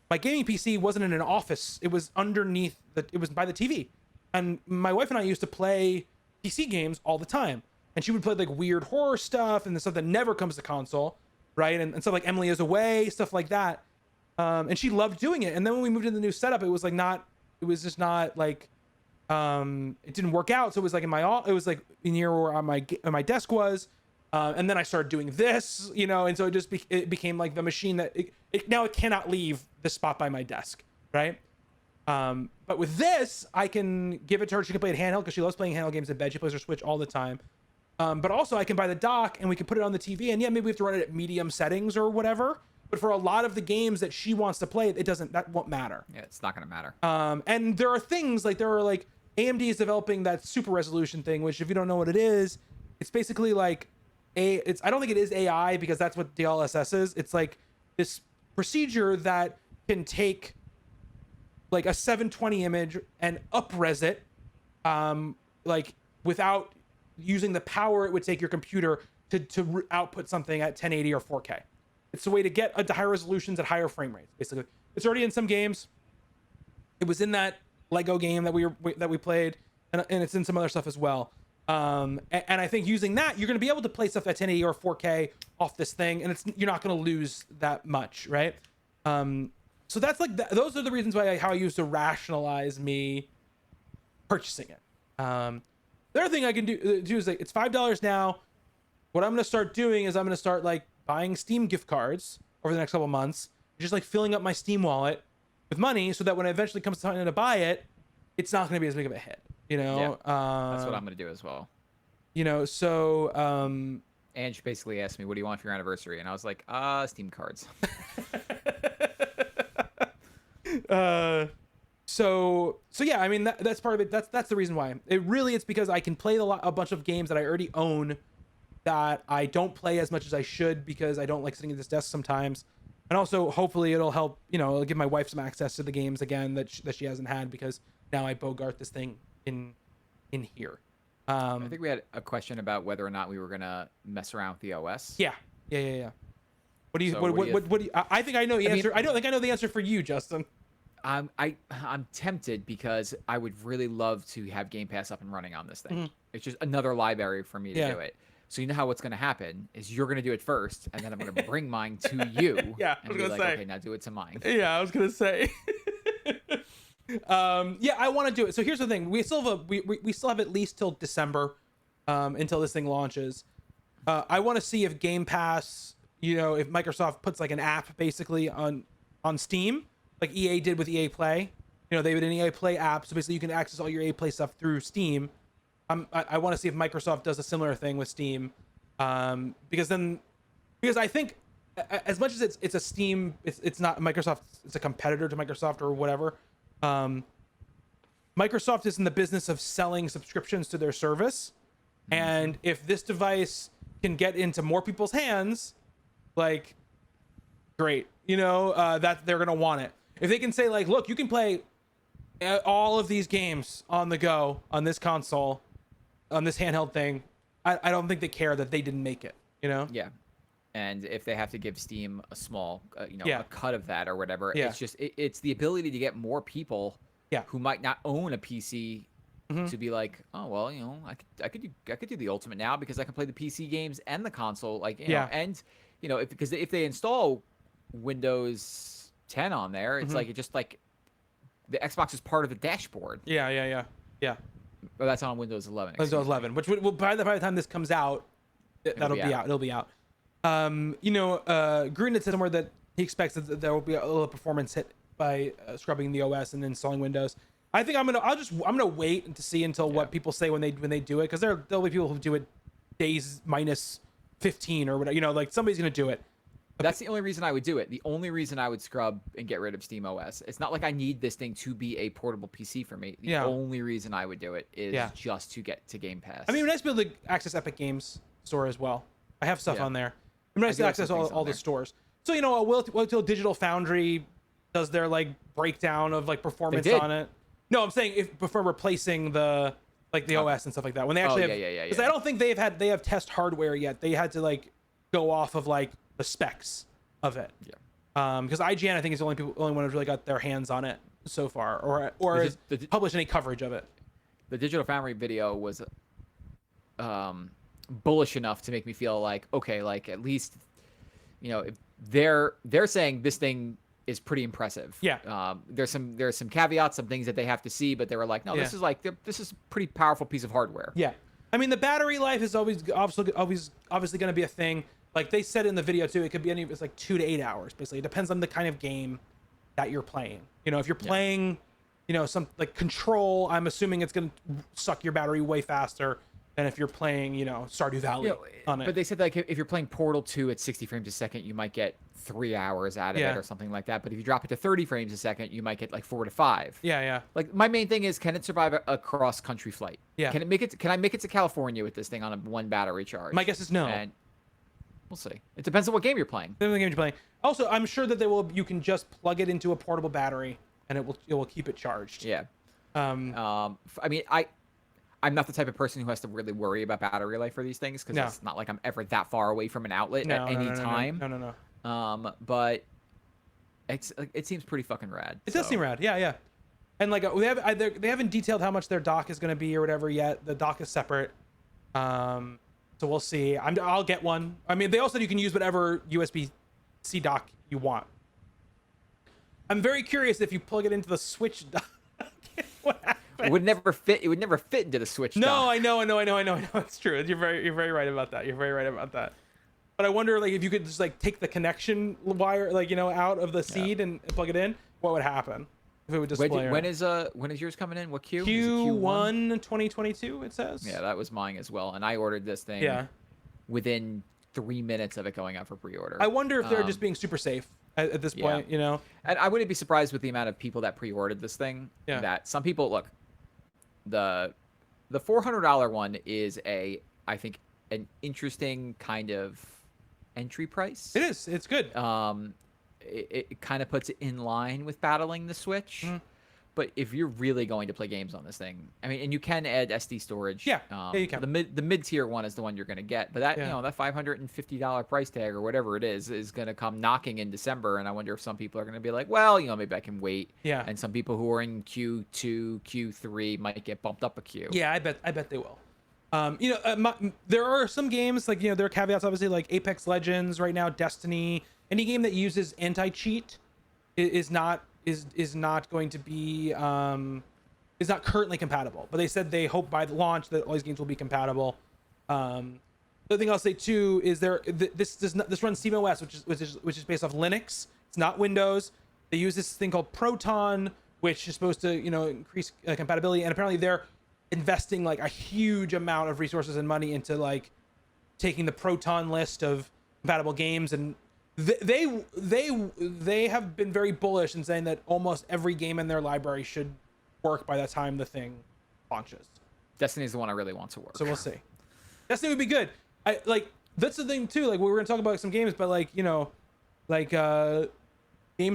my gaming PC wasn't in an office. It was underneath it was by the TV. And my wife and I used to play PC games all the time. And she would play like weird horror stuff and the stuff that never comes to console, right? And stuff like Emily is Away, stuff like that. And she loved doing it. And then when we moved into the new setup, it was just not like, it didn't work out. So it was like it was like near where my desk was. And then I started doing this, and so it just it became like the machine that now it cannot leave the spot by my desk, right? But with this, I can give it to her. She can play it handheld because she loves playing handheld games in bed. She plays her Switch all the time. But also I can buy the dock and we can put it on the TV. And yeah, maybe we have to run it at medium settings or whatever. But for a lot of the games that she wants to play, that won't matter. Yeah, it's not going to matter. And there are things like AMD is developing that super resolution thing, which if you don't know what it is, it's basically like I don't think it is AI, because that's what DLSS is. It's like this procedure that can take like a 720 image and up-res it, like without using the power it would take your computer to output something at 1080 or 4K. It's a way to get to higher resolutions at higher frame rates. Basically, it's already in some games. It was in that Lego game that we played, and it's in some other stuff as well. And I think using that, you're going to be able to play stuff at 1080 or 4K off this thing, and you're not going to lose that much, right? So that's like those are the reasons how I used to rationalize me purchasing it. The other thing I can do is like, it's $5 now. What I'm going to start doing is I'm going to start like buying Steam gift cards over the next couple months, just like filling up my Steam wallet with money, so that when it eventually comes time to buy it, it's not going to be as big of a hit. Yeah, that's what I'm going to do as well. So Ange basically asked me, "What do you want for your anniversary?" And I was like, Steam cards." So yeah, I mean that's part of it. That's the reason why. It's because I can play a bunch of games that I already own that I don't play as much as I should because I don't like sitting at this desk sometimes. And also, hopefully, it'll help. It'll give my wife some access to the games again that she hasn't had because now I bogart this thing in here. I think we had a question about whether or not we were gonna mess around with the OS. Yeah. What do you? So What do you? I think I know the answer. mean, I don't think I know the answer for you, Justin. I'm tempted because I would really love to have Game Pass up and running on this thing. It's just another library for me to do it. So you know how what's going to happen is you're going to do it first, and then I'm going to bring mine to you. Yeah, I and was be gonna like, say. okay, now do it to mine. Yeah, I was gonna say. Yeah, I want to do it. So here's the thing: we still have we still have at least till December, until this thing launches. I want to see if Game Pass, if Microsoft puts like an app basically on Steam, like EA did with EA Play. They did an EA Play app, so basically you can access all your EA Play stuff through Steam. I want to see if Microsoft does a similar thing with Steam, because I think as much as it's a Steam, it's not Microsoft, it's a competitor to Microsoft or whatever. Microsoft is in the business of selling subscriptions to their service, and if this device can get into more people's hands, like, great, that they're gonna want it. If they can say like, look, you can play all of these games on the go on this console, on this handheld thing, I don't think they care that they didn't make it. Yeah. And if they have to give Steam a small, Yeah. a cut of that or whatever, Yeah. it's just it's the ability to get more people, Yeah. who might not own a PC, to be like, oh well, I could do the Ultimate now because I can play the PC games and the console, like Yeah. and because if they install Windows 10 on there, it's like it just like the Xbox is part of the dashboard. Yeah. Well, that's on Windows 11. Windows excuse me. 11, which will by the time this comes out, that'll be out. It'll be out. Green had said somewhere that he expects that there will be a little performance hit by scrubbing the OS and installing Windows. I think I'm gonna wait to see until what people say when they do it, because there'll be people who do it days minus 15 or whatever. Like somebody's gonna do it. That's the only reason I would do it. The only reason I would scrub and get rid of SteamOS. It's not like I need this thing to be a portable PC for me. The only reason I would do it is just to get to Game Pass. I mean, it'd be nice to be able to access Epic Games Store as well. I have stuff on there. It'd be nice to access all the stores. So wait till Digital Foundry does their like breakdown of like performance on it. No, I'm saying before replacing the OS and stuff like that. When they actually because I don't think they have test hardware yet. They had to like go off of like the specs of it. Yeah. Because IGN I think is the only one who's really got their hands on it so far, or has published any coverage of it. The Digital Foundry video was bullish enough to make me feel like, okay, like at least if they're saying this thing is pretty impressive. Yeah. There's some caveats, some things that they have to see, but they were like, no, this is a pretty powerful piece of hardware. Yeah. I mean, the battery life is obviously going to be a thing. Like they said in the video too, it could be it's like 2 to 8 hours. Basically, it depends on the kind of game that you're playing. If you're playing, some like Control, I'm assuming it's going to suck your battery way faster than if you're playing, Stardew Valley on it. But they said like if you're playing Portal 2 at 60 frames a second, you might get 3 hours out of it or something like that. But if you drop it to 30 frames a second, you might get like 4 to 5. Yeah. Like my main thing is, can it survive a cross-country flight? Yeah. Can I make it to California with this thing on a 1 battery charge? My guess is no. And we'll see. It depends on what game you're playing. Depends on the game you're playing. Also, I'm sure that you can just plug it into a portable battery and it will keep it charged. Yeah. I mean, I'm not the type of person who has to really worry about battery life for these things because it's not like I'm ever that far away from an outlet at any time. No. But it seems pretty fucking rad. It does seem rad. Yeah. And like they haven't detailed how much their dock is going to be or whatever yet. The dock is separate. So we'll see. I'll get one. I mean, they also said you can use whatever USB-C dock you want. I'm very curious if you plug it into the Switch dock. What happens? It would never fit. It would never fit into the Switch dock. No, I know. It's true. You're very right about that. But I wonder, like, if you could just like take the connection wire, like out of the seed and plug it in, what would happen if it would display? When is yours coming in? What Q? Q1 2022. It says. Yeah, that was mine as well, and I ordered this thing. Yeah. within 3 minutes of it going out for pre-order. I wonder if they're just being super safe at this point, you know? And I wouldn't be surprised with the amount of people that pre-ordered this thing. Yeah. That some people look, the $400 one is I think an interesting kind of entry price. It is. It's good. It kind of puts it in line with battling the Switch. But if you're really going to play games on this thing, I mean, and you can add SD storage. Yeah, you can. The mid tier one is the one you're going to get, but that that $550 price tag or whatever it is going to come knocking in December, and I wonder if some people are going to be like, well, maybe I can wait. Yeah. And some people who are in Q2, Q3 might get bumped up a queue. Yeah, I bet they will. There are some games like there are caveats, obviously, like Apex Legends right now, Destiny. Any game that uses anti-cheat is not going to be is not currently compatible. But they said they hope by the launch that all these games will be compatible. The other thing I'll say too is this runs SteamOS, which is based off Linux. It's not Windows. They use this thing called Proton, which is supposed to increase compatibility, and apparently they're investing like a huge amount of resources and money into like taking the Proton list of compatible games, and they have been very bullish in saying that almost every game in their library should work by the time the thing launches. Destiny's the one I really want to work. So we'll see. Destiny would be good. I like that's the thing too. Like we were gonna talk about some games, but like games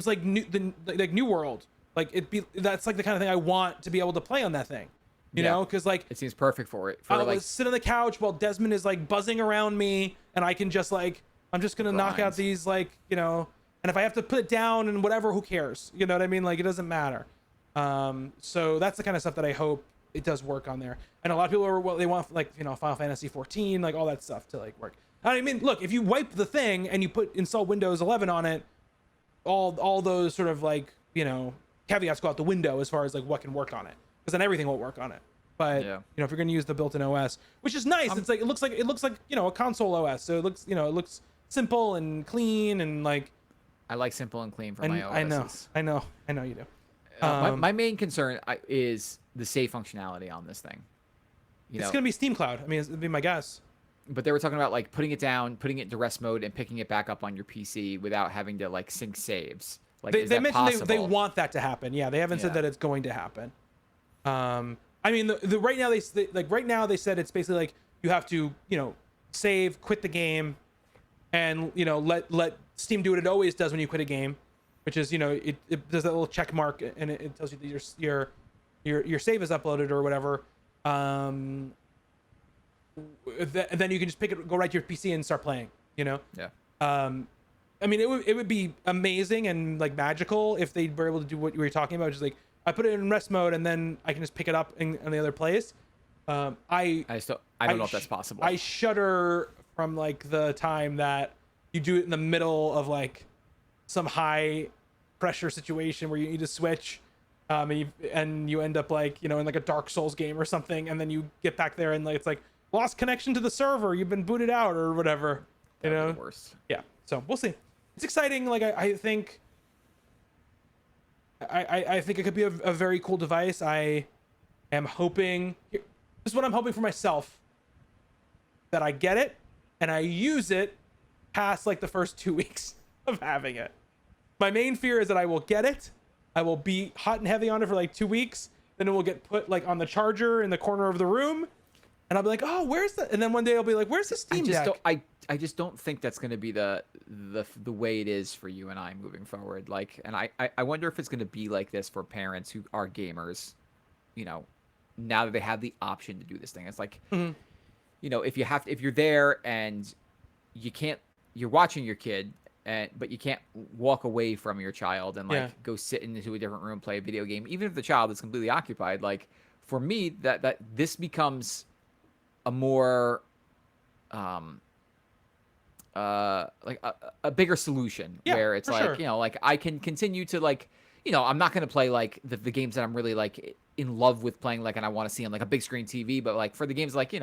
like New World, that's like the kind of thing I want to be able to play on that thing. You know, because like it seems perfect for it. I would sit on the couch while Desmond is like buzzing around me, and I can just I'm just gonna knock out these and if I have to put it down and whatever, who cares? You know what I mean? Like it doesn't matter. So that's the kind of stuff that I hope it does work on there. And a lot of people they want Final Fantasy 14, like all that stuff to like work. I mean, look, if you wipe the thing and you install Windows 11 on it, all those sort of caveats go out the window as far as like what can work on it, because then everything won't work on it. But if you're going to use the built-in OS, which is nice, it's like it looks like a console OS, so it looks simple and clean and like. I like simple and clean for my OS. I know you do. My main concern is the save functionality on this thing. It's going to be Steam Cloud. I mean, it'd be my guess. But they were talking about like putting it down, putting it into rest mode, and picking it back up on your PC without having to like sync saves. Like, they mentioned they want that to happen. Yeah, they haven't said that it's going to happen. I mean, right now they said it's basically like you have to save, quit the game, and let Steam do what it always does when you quit a game, which is it does that little check mark and it tells you that your save is uploaded or whatever. Then you can just go right to your PC and start playing. Yeah. I mean, it would be amazing and like magical if they were able to do what you were talking about, just like I put it in rest mode and then I can just pick it up in the other place. I don't know if that's possible. I shudder from like the time that you do it in the middle of like some high pressure situation where you need to switch, and you end up like in like a Dark Souls game or something, and then you get back there and like it's like lost connection to the server, you've been booted out or whatever. That'd be worse. Yeah. So we'll see. It's exciting. Like I think it could be a very cool device. I am hoping. This is what I'm hoping for myself. That I get it and I use it past like the first 2 weeks of having it. My main fear is that I will get it. I will be hot and heavy on it for like 2 weeks. Then it will get put like on the charger in the corner of the room. And I'll be like, oh, where's the? And then one day I'll be like, where's the Steam Deck? I just don't think that's going to be the way it is for you and I moving forward. Like, and I wonder if it's going to be like this for parents who are gamers. Now that they have the option to do this thing, it's like, if you're there and you're watching your kid, but you can't walk away from your child and go sit into a different room, play a video game, even if the child is completely occupied. Like for me, that this becomes a more like a bigger solution where it's like like I can continue to like I'm not gonna play like the games that I'm really like in love with playing like and I want to see on like a big screen TV, but like for the games like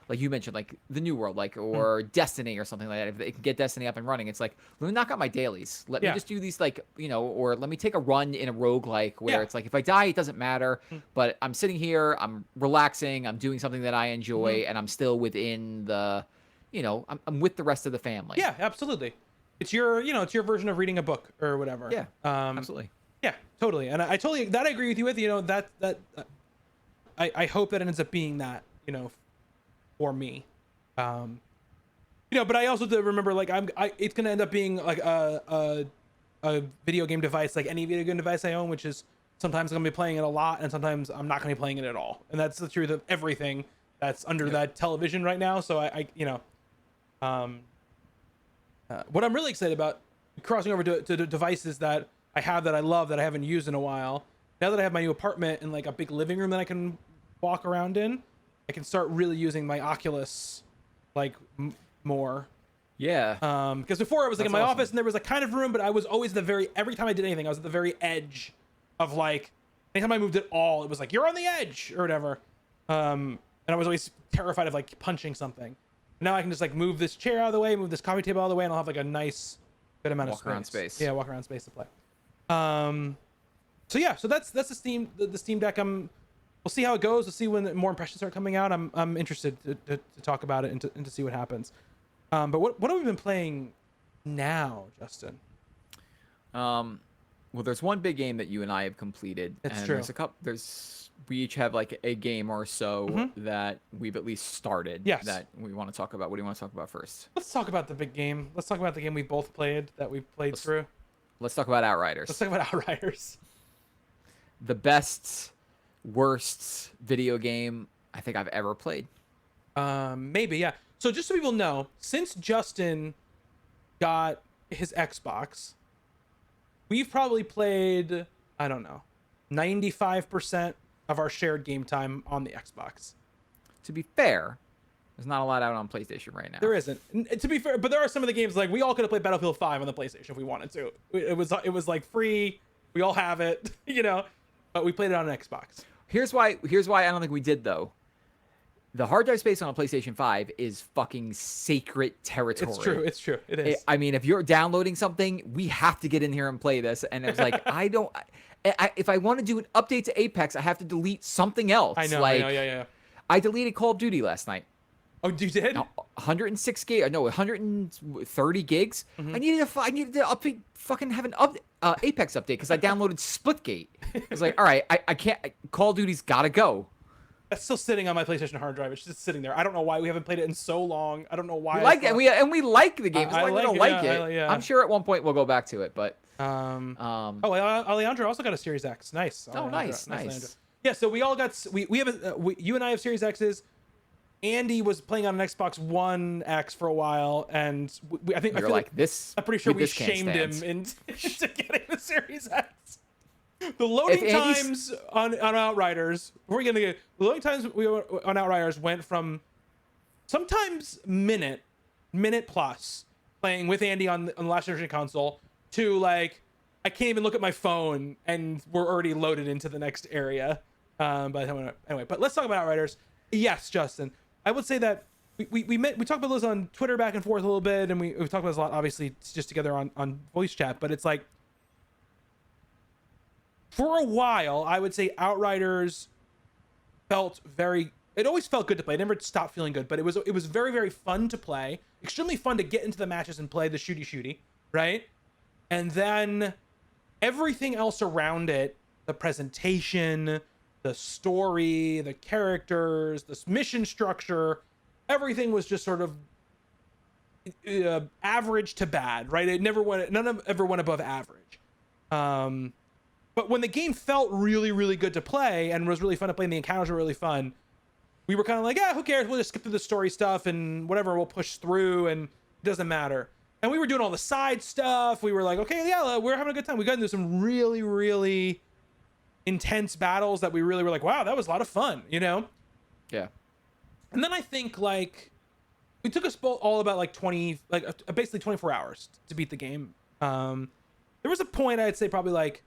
like you mentioned, like the New World, like or Destiny or something like that. If they can get Destiny up and running, it's like let me knock out my dailies. Let me just do these like or let me take a run in a roguelike where it's like if I die, it doesn't matter. But I'm sitting here, I'm relaxing, I'm doing something that I enjoy, and I'm still within the I'm with the rest of the family. Yeah, absolutely. It's your, it's your version of reading a book or whatever. Yeah, absolutely. Yeah, totally. And I totally, that I agree with you with, I hope that it ends up being that, for me. But I also do remember, like, it's going to end up being like a video game device, like any video game device I own, which is sometimes I'm going to be playing it a lot and sometimes I'm not going to be playing it at all. And that's the truth of everything that's under that television right now. So what I'm really excited about, crossing over to the devices that I have that I love that I haven't used in a while. Now that I have my new apartment and like a big living room that I can walk around in, I can start really using my Oculus like more. Yeah. Because before I was like in my awesome. office and there was a kind of room, but I was always every time I did anything, I was at the very edge of like, anytime I moved at all, it was like, you're on the edge or whatever. And I was always terrified of like punching something. Now I can just like move this chair out of the way, move this coffee table out of the way, and I'll have like a nice good amount of space. Walk around space. Yeah, walk around space to play. So that's the Steam Deck. We'll see how it goes. We'll see when more impressions start coming out. I'm interested to talk about it and to see what happens. But what have we been playing now, Justin? Well, there's one big game that you and I have completed. That's and true. There's a couple. We each have like a game or so that we've at least started. Yes. That we want to talk about. What do you want to talk about first? Let's talk about the big game. Let's talk about the game we both played that we played through. Let's talk about Outriders. Let's talk about Outriders. The best, worst video game I think I've ever played. Maybe, yeah. So just so people know, since Justin got his Xbox, we've probably played, I don't know, 95% of our shared game time on the Xbox. To be fair, there's not a lot out on PlayStation right now. There isn't. To be fair, but there are some of the games, like we all could have played Battlefield 5 on the PlayStation if we wanted to. It was like free. We all have it, but we played it on an Xbox. Here's why I don't think we did though. The hard drive space on a PlayStation 5 is fucking sacred territory. It's true. It is. I mean, if you're downloading something, we have to get in here and play this. And it was like, if I want to do an update to Apex, I have to delete something else. I know, yeah. I deleted Call of Duty last night. Oh, you did? 106 gigs, no, 130 gigs. I needed to update, fucking have an Apex update because I downloaded Splitgate. I was like, all right, I can't. Call of Duty's gotta go. That's still sitting on my PlayStation hard drive. It's just sitting there. I don't know why we haven't played it in so long. I don't know why. We like it, and we like the game. It's like we don't like it. Yeah. I'm sure at one point we'll go back to it, but Alejandro also got a Series X. Nice. Nice. Yeah, so we all got we have you and I have Series X's. Andy was playing on an Xbox One X for a while, and I feel like this. I'm pretty sure we shamed him into getting the Series X. The loading times on Outriders, before we get into the loading times on Outriders went from sometimes minute plus playing with Andy on the last generation console to like I can't even look at my phone and we're already loaded into the next area. But anyway, but let's talk about Outriders. Yes, Justin, I would say that we talked about this on Twitter back and forth a little bit, and we talked about this a lot, obviously, just together on voice chat. But it's like, for a while, I would say Outriders felt it always felt good to play. It never stopped feeling good, but it was very, very fun to play. Extremely fun to get into the matches and play the shooty, right? And then everything else around it, the presentation, the story, the characters, this mission structure, everything was just sort of average to bad, right? Ever went above average. But when the game felt really, really good to play and was really fun to play and the encounters were really fun, we were kind of like, who cares? We'll just skip through the story stuff and whatever, we'll push through and it doesn't matter. And we were doing all the side stuff. We were like, okay, yeah, we're having a good time. We got into some really, really intense battles that we really were like, wow, that was a lot of fun, Yeah. And then I think like it took us all about like basically 24 hours to beat the game. There was a point I'd say probably like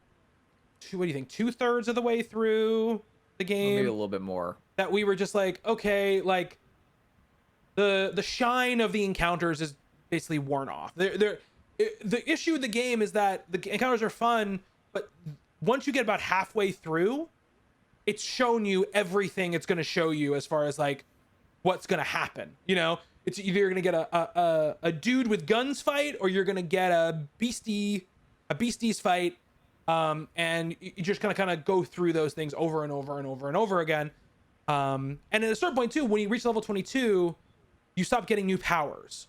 what do you think? 2/3 of the way through the game, maybe a little bit more. That we were just like, okay, like the shine of the encounters is basically worn off. The issue with the game is that the encounters are fun, but once you get about halfway through, it's shown you everything it's going to show you as far as like what's going to happen. It's either you're gonna get a dude with guns fight, or you're gonna get a beasties fight. And you just kind of go through those things over and over and over and over again. And at a certain point too, when you reach level 22, you stop getting new powers.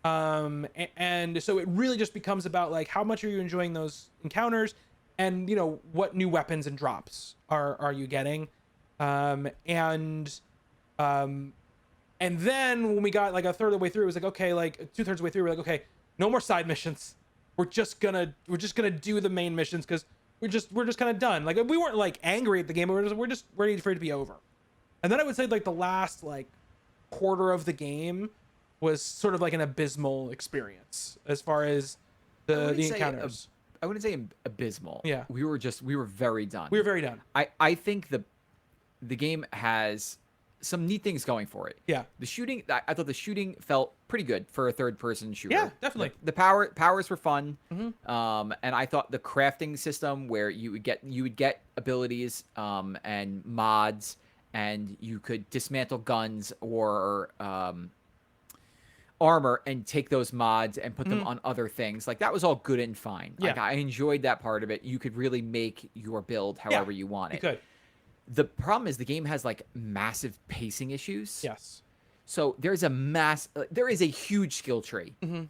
And so it really just becomes about like how much are you enjoying those encounters, and you know what new weapons and drops are you getting. And then when we got like a third of the way through, it was like, okay, like 2/3 of the way through, we're like, okay, no more side missions. We're just gonna do the main missions, because we're just kind of done. Like, we weren't like angry at the game, but we're just ready for it to be over. And then I would say like the last like quarter of the game was sort of like an abysmal experience as far as the encounters. I wouldn't say abysmal. Yeah. We were very done. We were very done. I think the game has some neat things going for it. Yeah. The shooting, I thought the shooting felt pretty good for a third-person shooter. Yeah, definitely. The powers were fun. Mm-hmm. And I thought the crafting system where you would get abilities and mods, and you could dismantle guns or armor and take those mods and put them on other things. Like, that was all good and fine. Yeah. Like, I enjoyed that part of it. You could really make your build however you want it. You could. The problem is the game has like massive pacing issues. Yes. So there is a huge skill tree. Mm-hmm.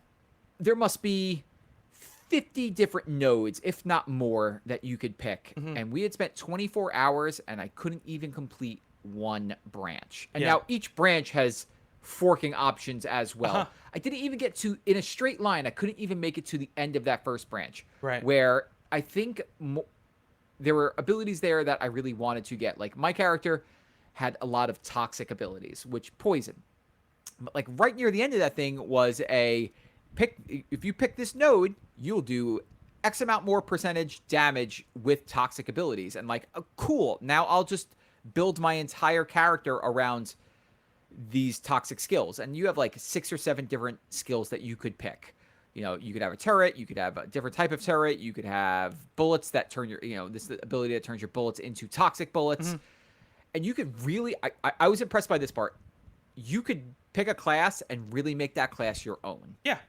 There must be 50 different nodes, if not more, that you could pick. Mm-hmm. And we had spent 24 hours and I couldn't even complete one branch. And Yeah. now each branch has forking options as well. Uh-huh. I didn't even get to, in a straight line, I couldn't even make it to the end of that first branch. Right. Where I think there were abilities there that I really wanted to get. Like, my character had a lot of toxic abilities, which poison. But like right near the end of that thing was if you pick this node, you'll do X amount more percentage damage with toxic abilities. And like, cool. Now I'll just build my entire character around these toxic skills. And you have like 6 or 7 different skills that you could pick. You know, you could have a turret, you could have a different type of turret, you could have bullets that turn this ability that turns your bullets into toxic bullets. Mm-hmm. And you could really, I was impressed by this part. You could pick a class and really make that class your own. Yeah.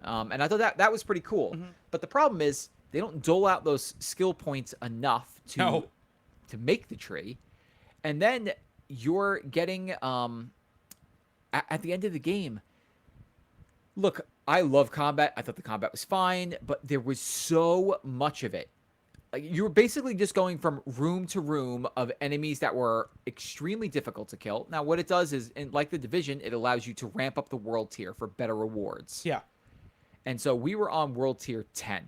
And I thought that was pretty cool. Mm-hmm. But the problem is they don't dole out those skill points enough to make the tree. And then you're getting, at the end of the game, look, I love combat. I thought the combat was fine, but there was so much of it. Like, you were basically just going from room to room of enemies that were extremely difficult to kill. Now, what it does is, like the Division, it allows you to ramp up the world tier for better rewards. Yeah. And so we were on world tier 10,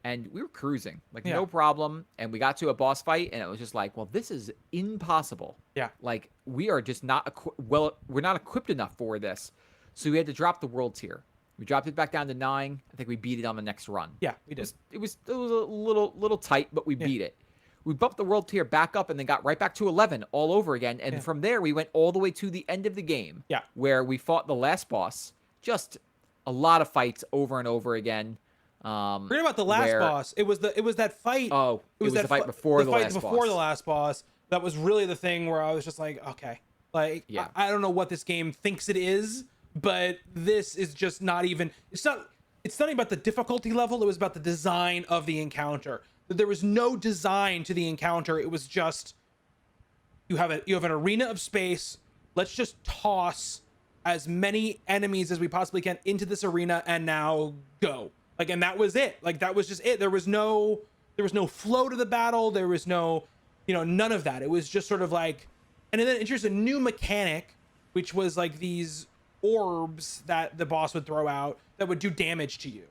and we were cruising, like, Yeah. no problem. And we got to a boss fight, and it was just like, well, this is impossible. Yeah. Like, we are just not we're not equipped enough for this. So we had to drop the world tier. We dropped it back down to 9. I think we beat it on the next run. Yeah, we did. It was a little tight, but we beat it. We bumped the world tier back up and then got right back to 11 all over again. And from there, we went all the way to the end of the game. Yeah. Where we fought the last boss. Just a lot of fights over and over again. Forget about the last boss. It was that fight. Oh, it was the fight before the last boss. Before the last boss. That was really the thing where I was just like, okay, like, Yeah. I don't know what this game thinks it is, but this is just not even. It's not even about the difficulty level. It was about the design of the encounter. There was no design to the encounter. It was just you have an arena of space. Let's just toss as many enemies as we possibly can into this arena, and now go. Like, and that was it. Like, that was just it. There was no flow to the battle. There was no, none of that. It was just sort of like, and then it introduced a new mechanic, which was like these orbs that the boss would throw out that would do damage to you.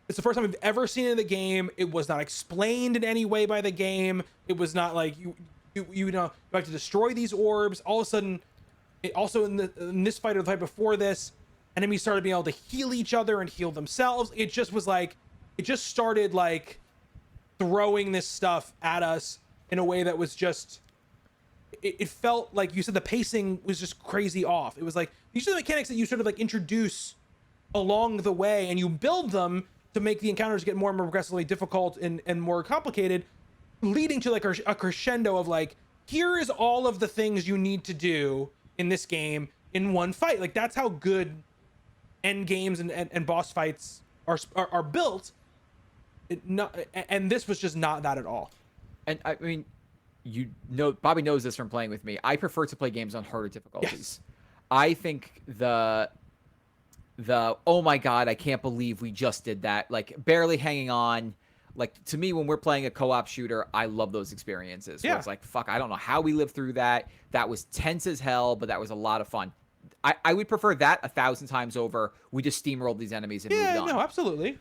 It's the first time I've ever seen it in the game. It was not explained in any way by the game. It was not like you have to destroy these orbs. All of a sudden, it also in this fight or the fight before this, enemies started being able to heal each other and heal themselves. It just was like, it just started like throwing this stuff at us in a way that was just, it felt like, you said, the pacing was just crazy off. It was like, these are the mechanics that you sort of like introduce along the way, and you build them to make the encounters get more and more progressively difficult and more complicated, leading to like a crescendo of like, here is all of the things you need to do in this game in one fight. Like that's how good end games and boss fights are built. And this was just not that at all. And I mean, Bobby knows this from playing with me. I prefer to play games on harder difficulties. Yes. I think the oh my god, I can't believe we just did that. Like barely hanging on. Like to me, when we're playing a co-op shooter, I love those experiences. Where it's like, fuck, I don't know how we lived through that. That was tense as hell, but that was a lot of fun. I would prefer that 1,000 times over. We just steamrolled these enemies and moved on. Yeah, no, absolutely.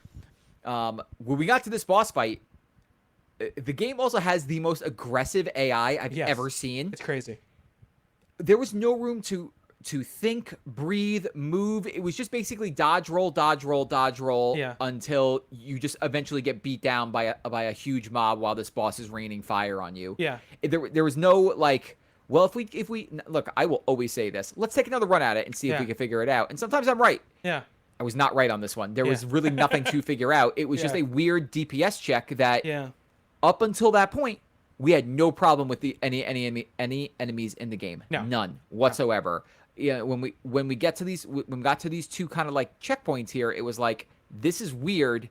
When we got to this boss fight, the game also has the most aggressive AI I've ever seen. It's crazy. There was no room to think, breathe, move. It was just basically dodge, roll, dodge, roll, dodge, roll until you just eventually get beat down by a huge mob while this boss is raining fire on you. Yeah. There was no like, well, if we look, I will always say this. Let's take another run at it and see if we can figure it out. And sometimes I'm right. Yeah. I was not right on this one. There was really nothing to figure out. It was just a weird DPS check that up until that point, we had no problem with any enemies in the game. No. None whatsoever. Yeah, when we got to these two kind of like checkpoints here, it was like, this is weird.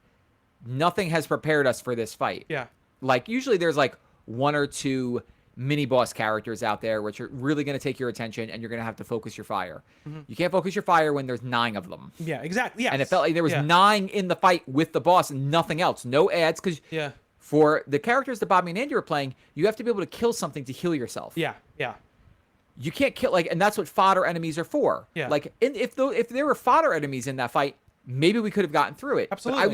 Nothing has prepared us for this fight. Yeah. Like usually there's like one or two mini boss characters out there which are really going to take your attention and you're going to have to focus your fire. You can't focus your fire when there's 9 of them. Yeah, exactly. Yes. And it felt like there was 9 in the fight with the boss and nothing else. No ads, because for the characters that Bobby and Andy were playing, you have to be able to kill something to heal yourself. Yeah, yeah. You can't kill, like, and that's what fodder enemies are for. Yeah. Like, if there were fodder enemies in that fight, maybe we could have gotten through it. Absolutely. But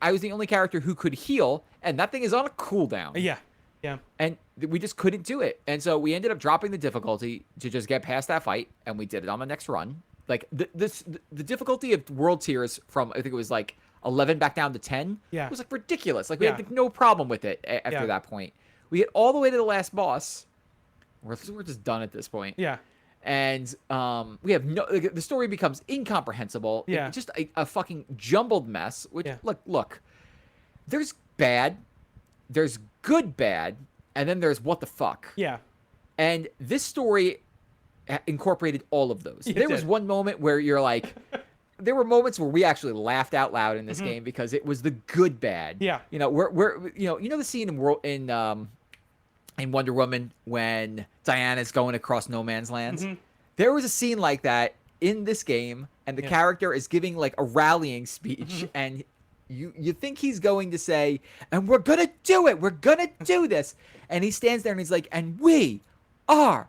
I was the only character who could heal, and that thing is on a cooldown. Yeah, yeah. And we just couldn't do it. And so we ended up dropping the difficulty to just get past that fight, and we did it on the next run. Like, the difficulty of world tiers from, I think it was like 11 back down to 10 was like ridiculous. Like, we had like, no problem with it after that point. We get all the way to the last boss. We're just done at this point. Yeah. And we have the story becomes incomprehensible. Yeah. It's just a fucking jumbled mess. Which look, there's bad, there's good bad, and then there's what the fuck. Yeah. And this story incorporated all of those. It There was did. one moment where you're like, there were moments where we actually laughed out loud in this game because it was the good bad. Yeah. You know, we're you know the scene in Wonder Woman when Diana's going across no man's lands. There was a scene like that in this game, and the character is giving like a rallying speech, and you think he's going to say, and we're gonna do it, we're gonna do this, and he stands there and he's like, and we are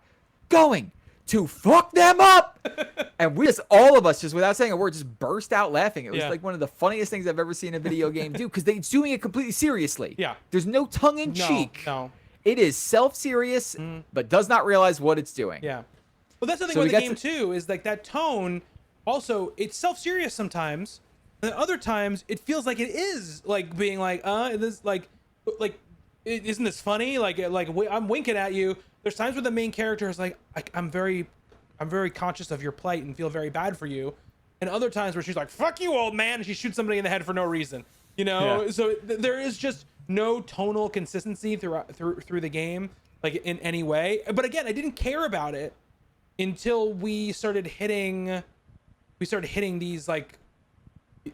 going to fuck them up. And we just, all of us, just without saying a word, just burst out laughing. It was like one of the funniest things I've ever seen a video game do, because it's doing it completely seriously. Yeah. There's no tongue in cheek. No. It is self-serious, but does not realize what it's doing. Yeah. Well, that's the thing So with we the got game too, is like that tone. Also, it's self-serious sometimes, and other times it feels like it is like being like, this like, isn't this funny? Like I'm winking at you. There's times where the main character is like, I'm very conscious of your plight and feel very bad for you, and other times where she's like, fuck you, old man, and she shoots somebody in the head for no reason. You know, so there is just no tonal consistency through the game, like in any way. But again, I didn't care about it until we started hitting these like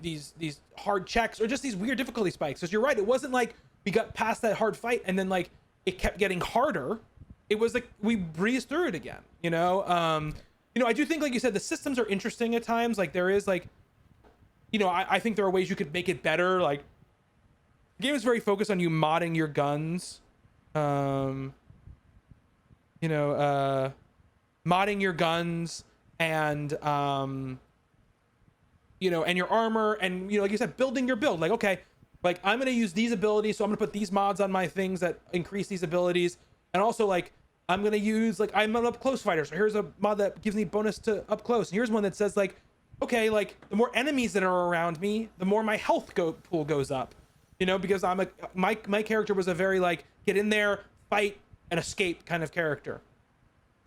these hard checks or just these weird difficulty spikes. Because you're right, it wasn't like we got past that hard fight and then like it kept getting harder. It was like we breezed through it again. You know, I do think, like you said, the systems are interesting at times. Like there is like, I think there are ways you could make it better. Like the game is very focused on you modding your guns. Modding your guns and and your armor and like you said, building your build. Like, okay, like I'm gonna use these abilities, so I'm gonna put these mods on my things that increase these abilities. And also like I'm gonna use, like, I'm an up close fighter, so here's a mod that gives me bonus to up close. And here's one that says like, okay, like the more enemies that are around me, the more my health pool goes up. Because my character was a very like get in there, fight, and escape kind of character.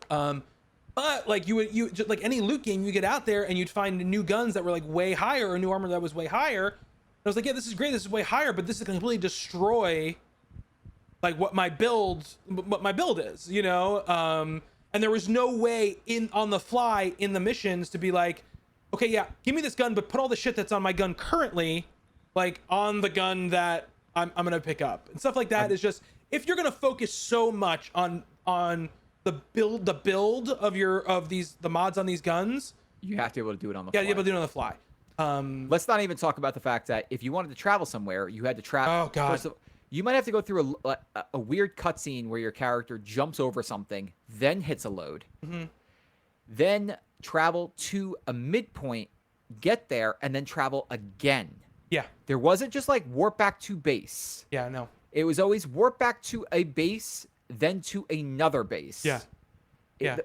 But like you just like any loot game, you get out there and you'd find new guns that were like way higher, or new armor that was way higher. And I was like, yeah, this is great, this is way higher, but this is completely destroy like what my build is, and there was no way on the fly in the missions to be like, okay, yeah, give me this gun, but put all the shit that's on my gun currently, like on the gun that I'm gonna pick up and stuff like that. Is just, if you're gonna focus so much on the build of the mods on these guns, You have to be able to do it on the yeah, fly. you're able to do it on the fly. Let's not even talk about the fact that if you wanted to travel somewhere, you had to travel. Oh, God. First of, you might have to go through a weird cutscene where your character jumps over something, then hits a load, then travel to a midpoint, get there, and then travel again. Yeah, There wasn't just like warp back to base. yeah, no, It was always warp back to a base, then to another base. yeah, yeah.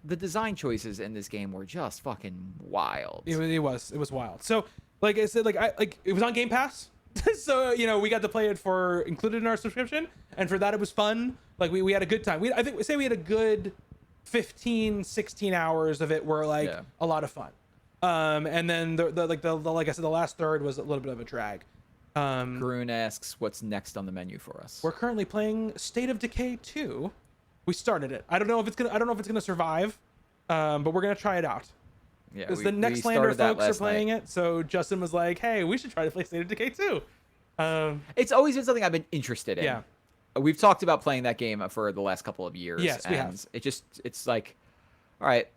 The design choices in this game were just fucking wild. It was wild. So, like I said, it was on Game Pass. So, we got to play it for included in our subscription, and for that it was fun. Like we had a good time. I think we had a good 15, 16 hours of it were like Yeah. a lot of fun. And then like I said, the last third was a little bit of a drag. Karun asks, what's next on the menu for us? We're currently playing State of Decay 2. We started it. I don't know if it's gonna survive, but we're gonna try it out. Yeah, Because the Next Lander folks are playing it, so Justin was like, "Hey, we should try to play State of Decay 2." It's always been something I've been interested in. Yeah. We've talked about playing that game for the last couple of years. Yes, we and have. It's like, all right,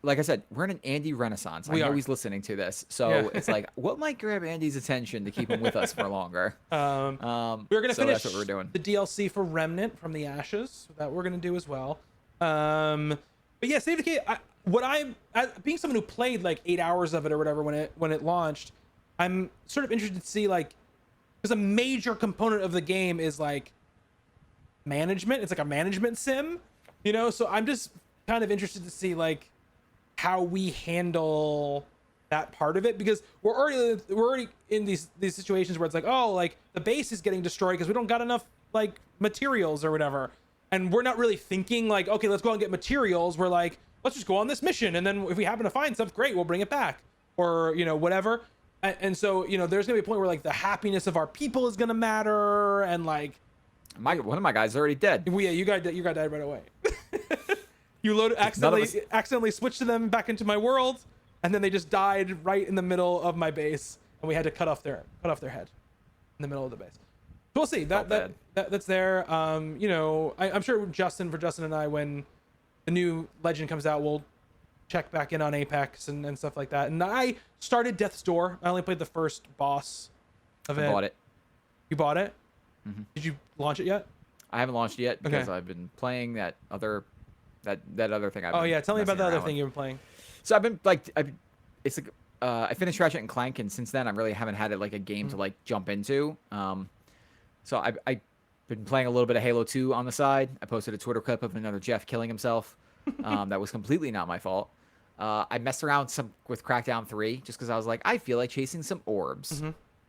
like I said, we're in an Andy renaissance. I We know are. he's listening to this. So Yeah. it's like, what might grab Andy's attention to keep him with us for longer? We're gonna So finish that's what we're doing. the DLC for Remnant from the Ashes. That we're gonna do as well. But yeah, State of Decay. Being someone who played like 8 hours of it or whatever when it launched, I'm sort of interested to see, like, because a major component of the game is like management. It's like a management sim, So I'm just kind of interested to see like how we handle that part of it, because we're already in these situations where it's like, oh, like the base is getting destroyed because we don't got enough like materials or whatever, and we're not really thinking like, okay, let's go out and get materials. We're like, let's just go on this mission, and then if we happen to find stuff, great, we'll bring it back, or whatever. And so there's gonna be a point where like the happiness of our people is gonna matter, and like One of my guys is already dead. you got died right away. You accidentally switched to them back into my world, and then they just died right in the middle of my base, and we had to cut off their head in the middle of the base. So we'll see. That's there. I'm sure for Justin and I, when the new Legend comes out, we'll check back in on Apex and stuff like that. And I started Death's Door. I only played the first boss of it. I bought it. You bought it? Did you launch it yet? I haven't launched it yet because Okay. I've been playing that other thing. Oh yeah, tell me about the other messing thing around you've been playing. with. So I've been like, it's like I finished Ratchet and Clank, and since then I really haven't had it like a game to like jump into. So I've been playing a little bit of Halo 2 on the side. I posted a Twitter clip of another Jeff killing himself. That was completely not my fault. I messed around with Crackdown 3 just because I was like, I feel like chasing some orbs.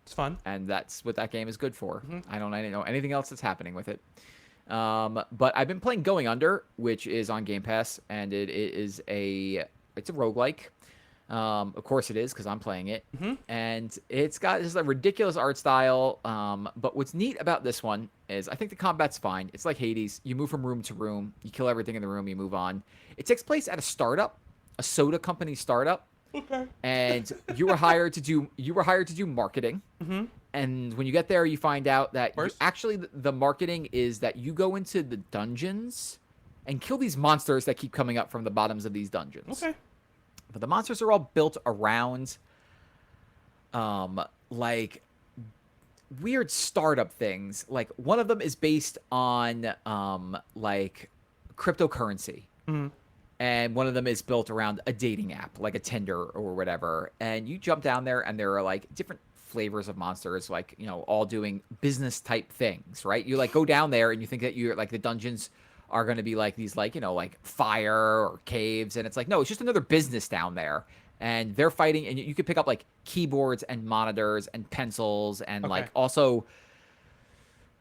It's fun. And that's what that game is good for. I don't know anything else that's happening with it. But I've been playing Going Under, which is on Game Pass, and it's a roguelike. Of course it is, because I'm playing it. And it's got this like ridiculous art style. But what's neat about this one is I think the combat's fine. It's like Hades. You move from room to room. You kill everything in the room. You move on. It takes place at a soda company startup. Okay. And you were hired to do marketing. And when you get there, you find out that actually the marketing is that you go into the dungeons and kill these monsters that keep coming up from the bottoms of these dungeons. Okay. But the monsters are all built around like weird startup things. Like one of them is based on like cryptocurrency. And one of them is built around a dating app, like a Tinder or whatever. And you jump down there, and there are like different flavors of monsters, like all doing business type things, right? You like go down there, and you think that you're like the dungeons are going to be like these like like fire or caves, and it's like no, it's just another business down there, and they're fighting, and you could pick up like keyboards and monitors and pencils, and like also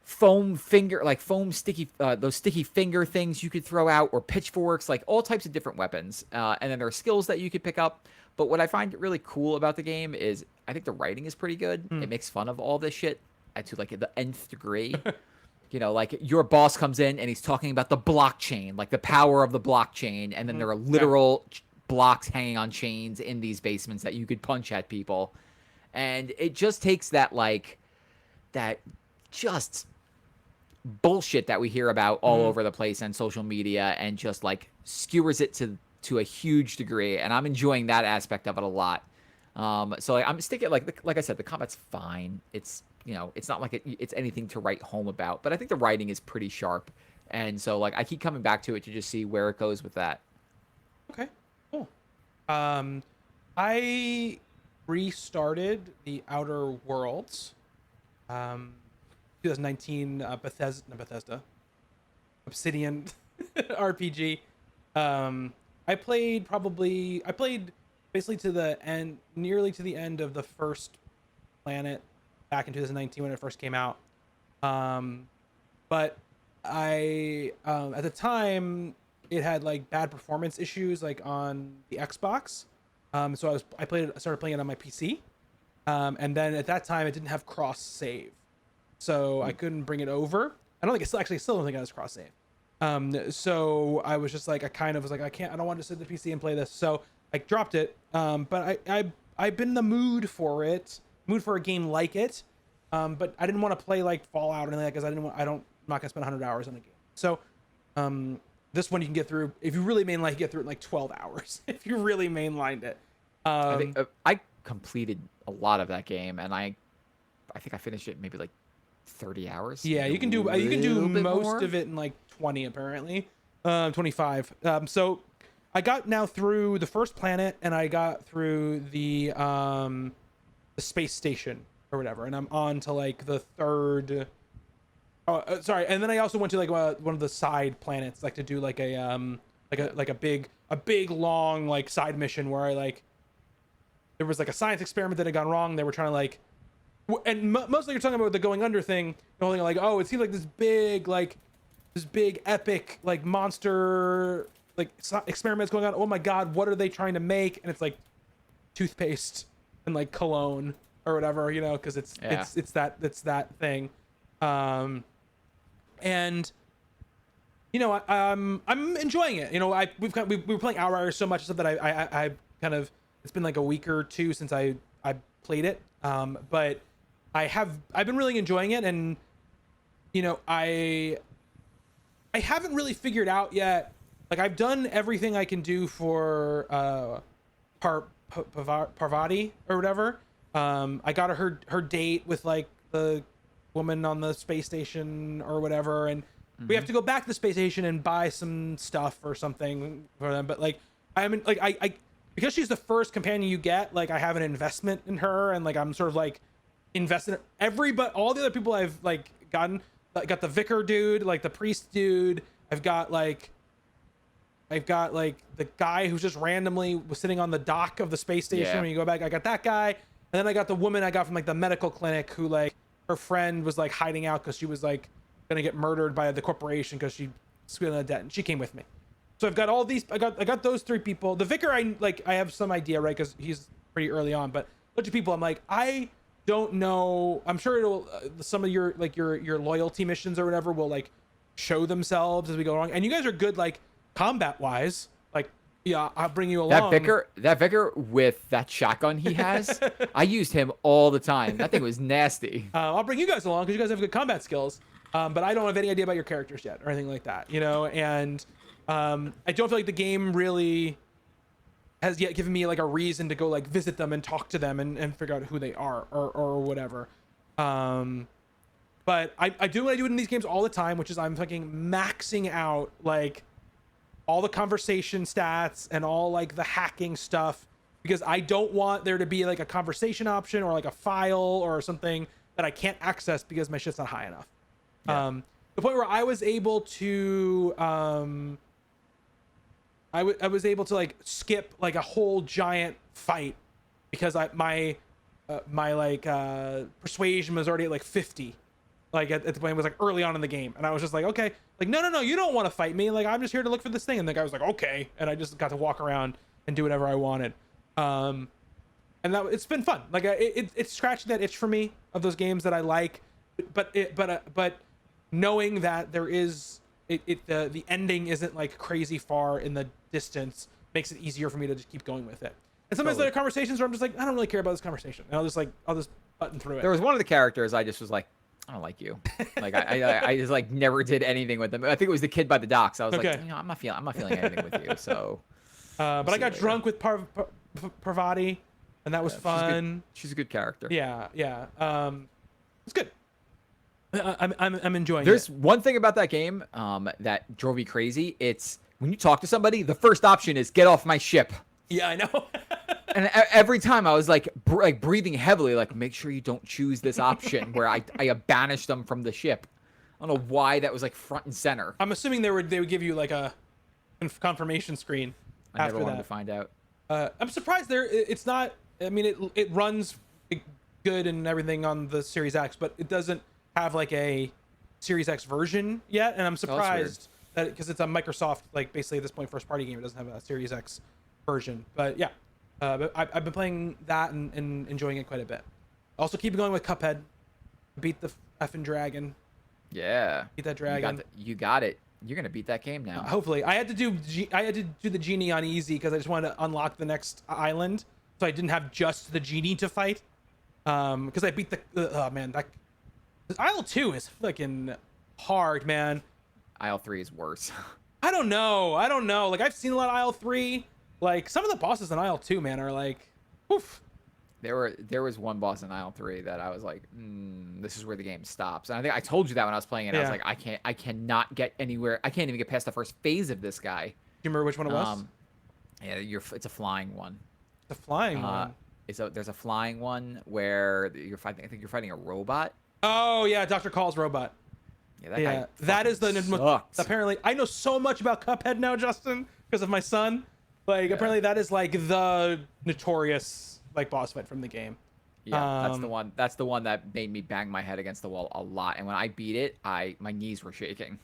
foam sticky those sticky finger things you could throw out, or pitchforks, like all types of different weapons, and then there are skills that you could pick up. But what I find really cool about the game is I think the writing is pretty good. It makes fun of all this shit to like the nth degree. like your boss comes in and he's talking about the blockchain, like the power of the blockchain, and then there are Yeah. literal blocks hanging on chains in these basements that you could punch at people. And it just takes that just bullshit that we hear about all over the place on social media and just like skewers it to a huge degree. And I'm enjoying that aspect of it a lot. So I'm sticking like I said, the combat's fine. It's it's not like it's anything to write home about, but I think the writing is pretty sharp. And so like I keep coming back to it to just see where it goes with that. Okay, cool. I restarted the Outer Worlds, 2019 Bethesda Obsidian RPG. I played basically to the end, nearly to the end of the first planet back in 2019 when it first came out. But I at the time it had like bad performance issues like on the Xbox. So I started playing it on my PC. And then at that time it didn't have cross save. So I couldn't bring it over. I don't think still don't think it has cross save. So I was just like, I don't want to sit at the PC and play this. So I dropped it. But I've been in the mood for a game like it. But I didn't want to play like Fallout or anything like that because I'm not gonna spend 100 hours on a game. So, this one you can get through if you really mainline. You get through it in like 12 hours if you really mainlined it. I think I completed a lot of that game, and I think I finished it maybe like 30 hours. Yeah, you can do most of it in like 20 apparently, 25. So I got now through the first planet, and I got through the space station or whatever, and I'm on to like the third. Oh, sorry. And then I also went to like one of the side planets, like to do like a big long like side mission where there was like a science experiment that had gone wrong. They were trying to like, and mostly you're talking about the going under thing. The whole thing like, oh, it seems like this big epic like monster like experiments going on. Oh my God, what are they trying to make? And it's like toothpaste and like cologne or whatever, because it's that thing. And I'm enjoying it. We were playing Outriders so much stuff that I kind of, it's been like a week or two since I played it. But I've been really enjoying it, and I haven't really figured out yet. Like I've done everything I can do for Parvati or whatever. I got her date with like the woman on the space station or whatever, and we have to go back to the space station and buy some stuff or something for them. But like I because she's the first companion you get, like I have an investment in her, and like I'm sort of like invested in all the other people I've like gotten. I got the vicar dude, like the priest dude. I've got like the guy who's just randomly was sitting on the dock of the space station when you go back. I got that guy, and then I got the woman I got from like the medical clinic who like her friend was like hiding out because she was like gonna get murdered by the corporation because she squealed on debt, and she came with me. So I've got all these. I got those three people. The vicar, I have some idea, right? Because he's pretty early on. But a bunch of people, I'm like, I don't know. I'm sure it'll some of your like your loyalty missions or whatever will like show themselves as we go along. And you guys are good like combat wise. Like yeah, I'll bring you along. That vicar with that shotgun he has, I used him all the time. That thing was nasty. I'll bring you guys along because you guys have good combat skills. But I don't have any idea about your characters yet or anything like that, and I don't feel like the game really has yet given me like a reason to go like visit them and talk to them and figure out who they are or whatever. But I do what I do in these games all the time, which is I'm fucking maxing out like all the conversation stats and all like the hacking stuff, because I don't want there to be like a conversation option or like a file or something that I can't access because my shit's not high enough. Yeah. The point where I was able to I was able to like skip like a whole giant fight because my persuasion was already at like 50, like at the point it was like early on in the game, and I was just like, okay, like no, you don't want to fight me, like I'm just here to look for this thing. And the guy was like, okay, and I just got to walk around and do whatever I wanted. And that it's been fun. Like it's scratching that itch for me of those games that I like, but knowing that there is the ending isn't like crazy far in the distance makes it easier for me to just keep going with it. And sometimes there are conversations where I'm just like, I don't really care about this conversation, and I'll just button through it. There was one of the characters I just was like, I don't like you. Like I just like never did anything with them. I think it was the kid by the docks. I was Okay. like, I'm not feeling anything with you. So, But I got drunk with Parvati, and that was fun. She's a good character. Yeah. It's good. I'm enjoying There's it. one thing about that game that drove me crazy. It's when you talk to somebody, the first option is get off my ship. Yeah, I know. And every time I was like breathing heavily, like make sure you don't choose this option where I banish them from the ship. I don't know why that was like front and center. I'm assuming they would give you like a confirmation screen I after never wanted that. to find out. I'm surprised it's not. I mean, it runs good and everything on the Series X, but it doesn't have like a Series X version yet. And I'm surprised that because it's a Microsoft, like basically at this point, first party game, it doesn't have a Series X version. But yeah, but I've been playing that and enjoying it quite a bit. Also, keep going with Cuphead. Beat the effing dragon. Yeah. Beat that dragon. You got it. You're gonna beat that game now. Hopefully, I had to do the genie on easy because I just wanted to unlock the next island, so I didn't have just the genie to fight. Because I beat the oh man, that Isle 2 is fucking hard, man. Isle 3 is worse. I don't know. Like I've seen a lot of Isle 3. Like some of the bosses in Isle 2, man, are like, oof. There was one boss in Isle 3 that I was like, this is where the game stops. And I think I told you that when I was playing it. I was like, I cannot get anywhere. I can't even get past the first phase of this guy. Do you remember which one it was? Yeah, it's a flying one. The flying one. There's a flying one where you're fighting. I think you're fighting a robot. Oh yeah, Dr. Call's robot. Yeah, that guy that is the sucked. apparently I know so much about Cuphead now, Justin, because of my son. Like apparently that is like the notorious like boss fight from the game. Yeah, that's the one. That's the one that made me bang my head against the wall a lot. And when I beat it, my knees were shaking.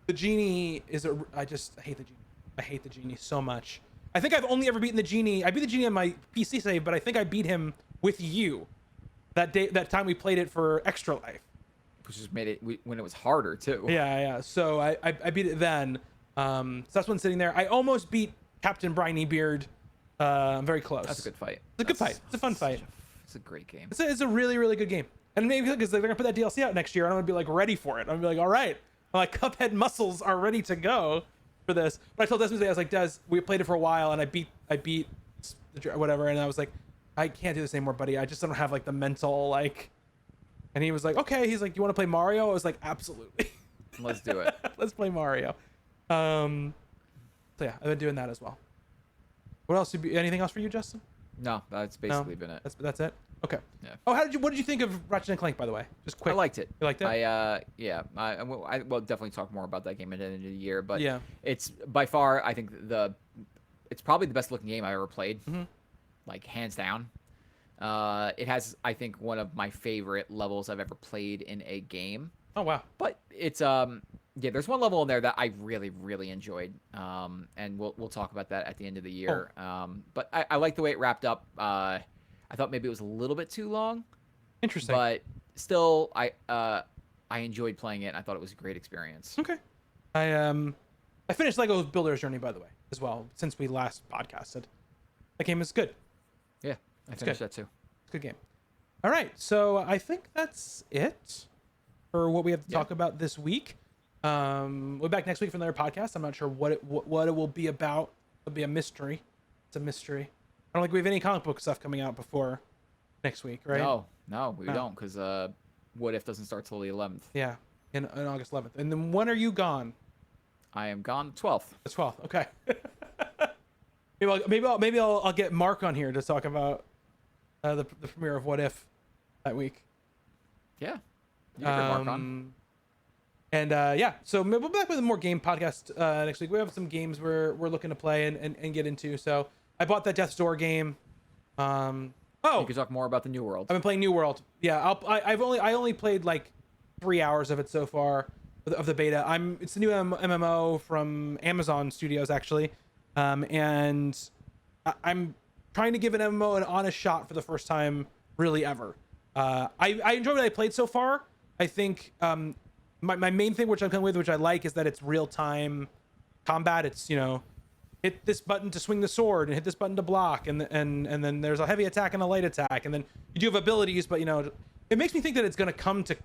The genie is I hate the genie. I hate the genie so much. I think I've only ever beaten the genie. I beat the genie on my PC save, but I think I beat him with you that time we played it for Extra Life. Which just made it when it was harder too. Yeah. So I beat it then. So that's one sitting there. I almost beat Captain Briny Beard. I'm very close. That's a good fight. It's a good fight. It's a fun fight. It's a great game. It's a really, really good game. And maybe because they're gonna put that DLC out next year, and I'm gonna be like ready for it. I'm gonna be like, all right, my Cuphead muscles are ready to go for this. But I told Des today, I was like, Des, we played it for a while, and I beat whatever, and I was like, I can't do this anymore, buddy. I just don't have like the mental like. And he was like, okay. He's like, you want to play Mario? I was like, absolutely. Let's do it. Let's play Mario. So yeah, I've been doing that as well. What else? Anything else for you, Justin? No, that's basically been it. That's it. Okay. Yeah. Oh, what did you think of Ratchet and Clank, by the way? Just quick. I liked it. You liked it? I will definitely talk more about that game at the end of the year, but Yeah. it's by far I think it's probably the best looking game I ever played, like hands down. It has I think one of my favorite levels I've ever played in a game. Oh wow. But it's there's one level in there that I really really enjoyed, and we'll talk about that at the end of the year. But I like the way it wrapped up. I thought maybe it was a little bit too long. Interesting. But still, I enjoyed playing it. And I thought it was a great experience. Okay. I finished Lego Builder's Journey, by the way, as well, since we last podcasted. That game is good. Yeah, I finished that too. It's a good game. All right, so I think that's it for what we have to talk about this week. We'll be back next week for another podcast. I'm not sure what it will be about. It'll be a mystery. It's a mystery. I don't think we have any comic book stuff coming out before next week, right? No, we don't, because What If doesn't start till the 11th. Yeah, in August 11th. And then when are you gone? I am gone the 12th. The 12th. Okay. maybe I'll get Mark on here to talk about the premiere of What If that week. Yeah. You can get Mark on. And so maybe we'll be back with a more game podcast next week. We have some games we're looking to play and get into. So I bought that Death's Door game. You can talk more about the New World. I've been playing New World. Yeah, I only played like 3 hours of it so far of the beta. It's the new MMO from Amazon Studios actually, and I'm trying to give an MMO an honest shot for the first time really ever. I enjoyed what I played so far. I think my main thing, which I'm coming with, which I like, is that it's real time combat. It's, you know, hit this button to swing the sword and hit this button to block, and then there's a heavy attack and a light attack, and then you do have abilities, but you know, it makes me think that it's going to come to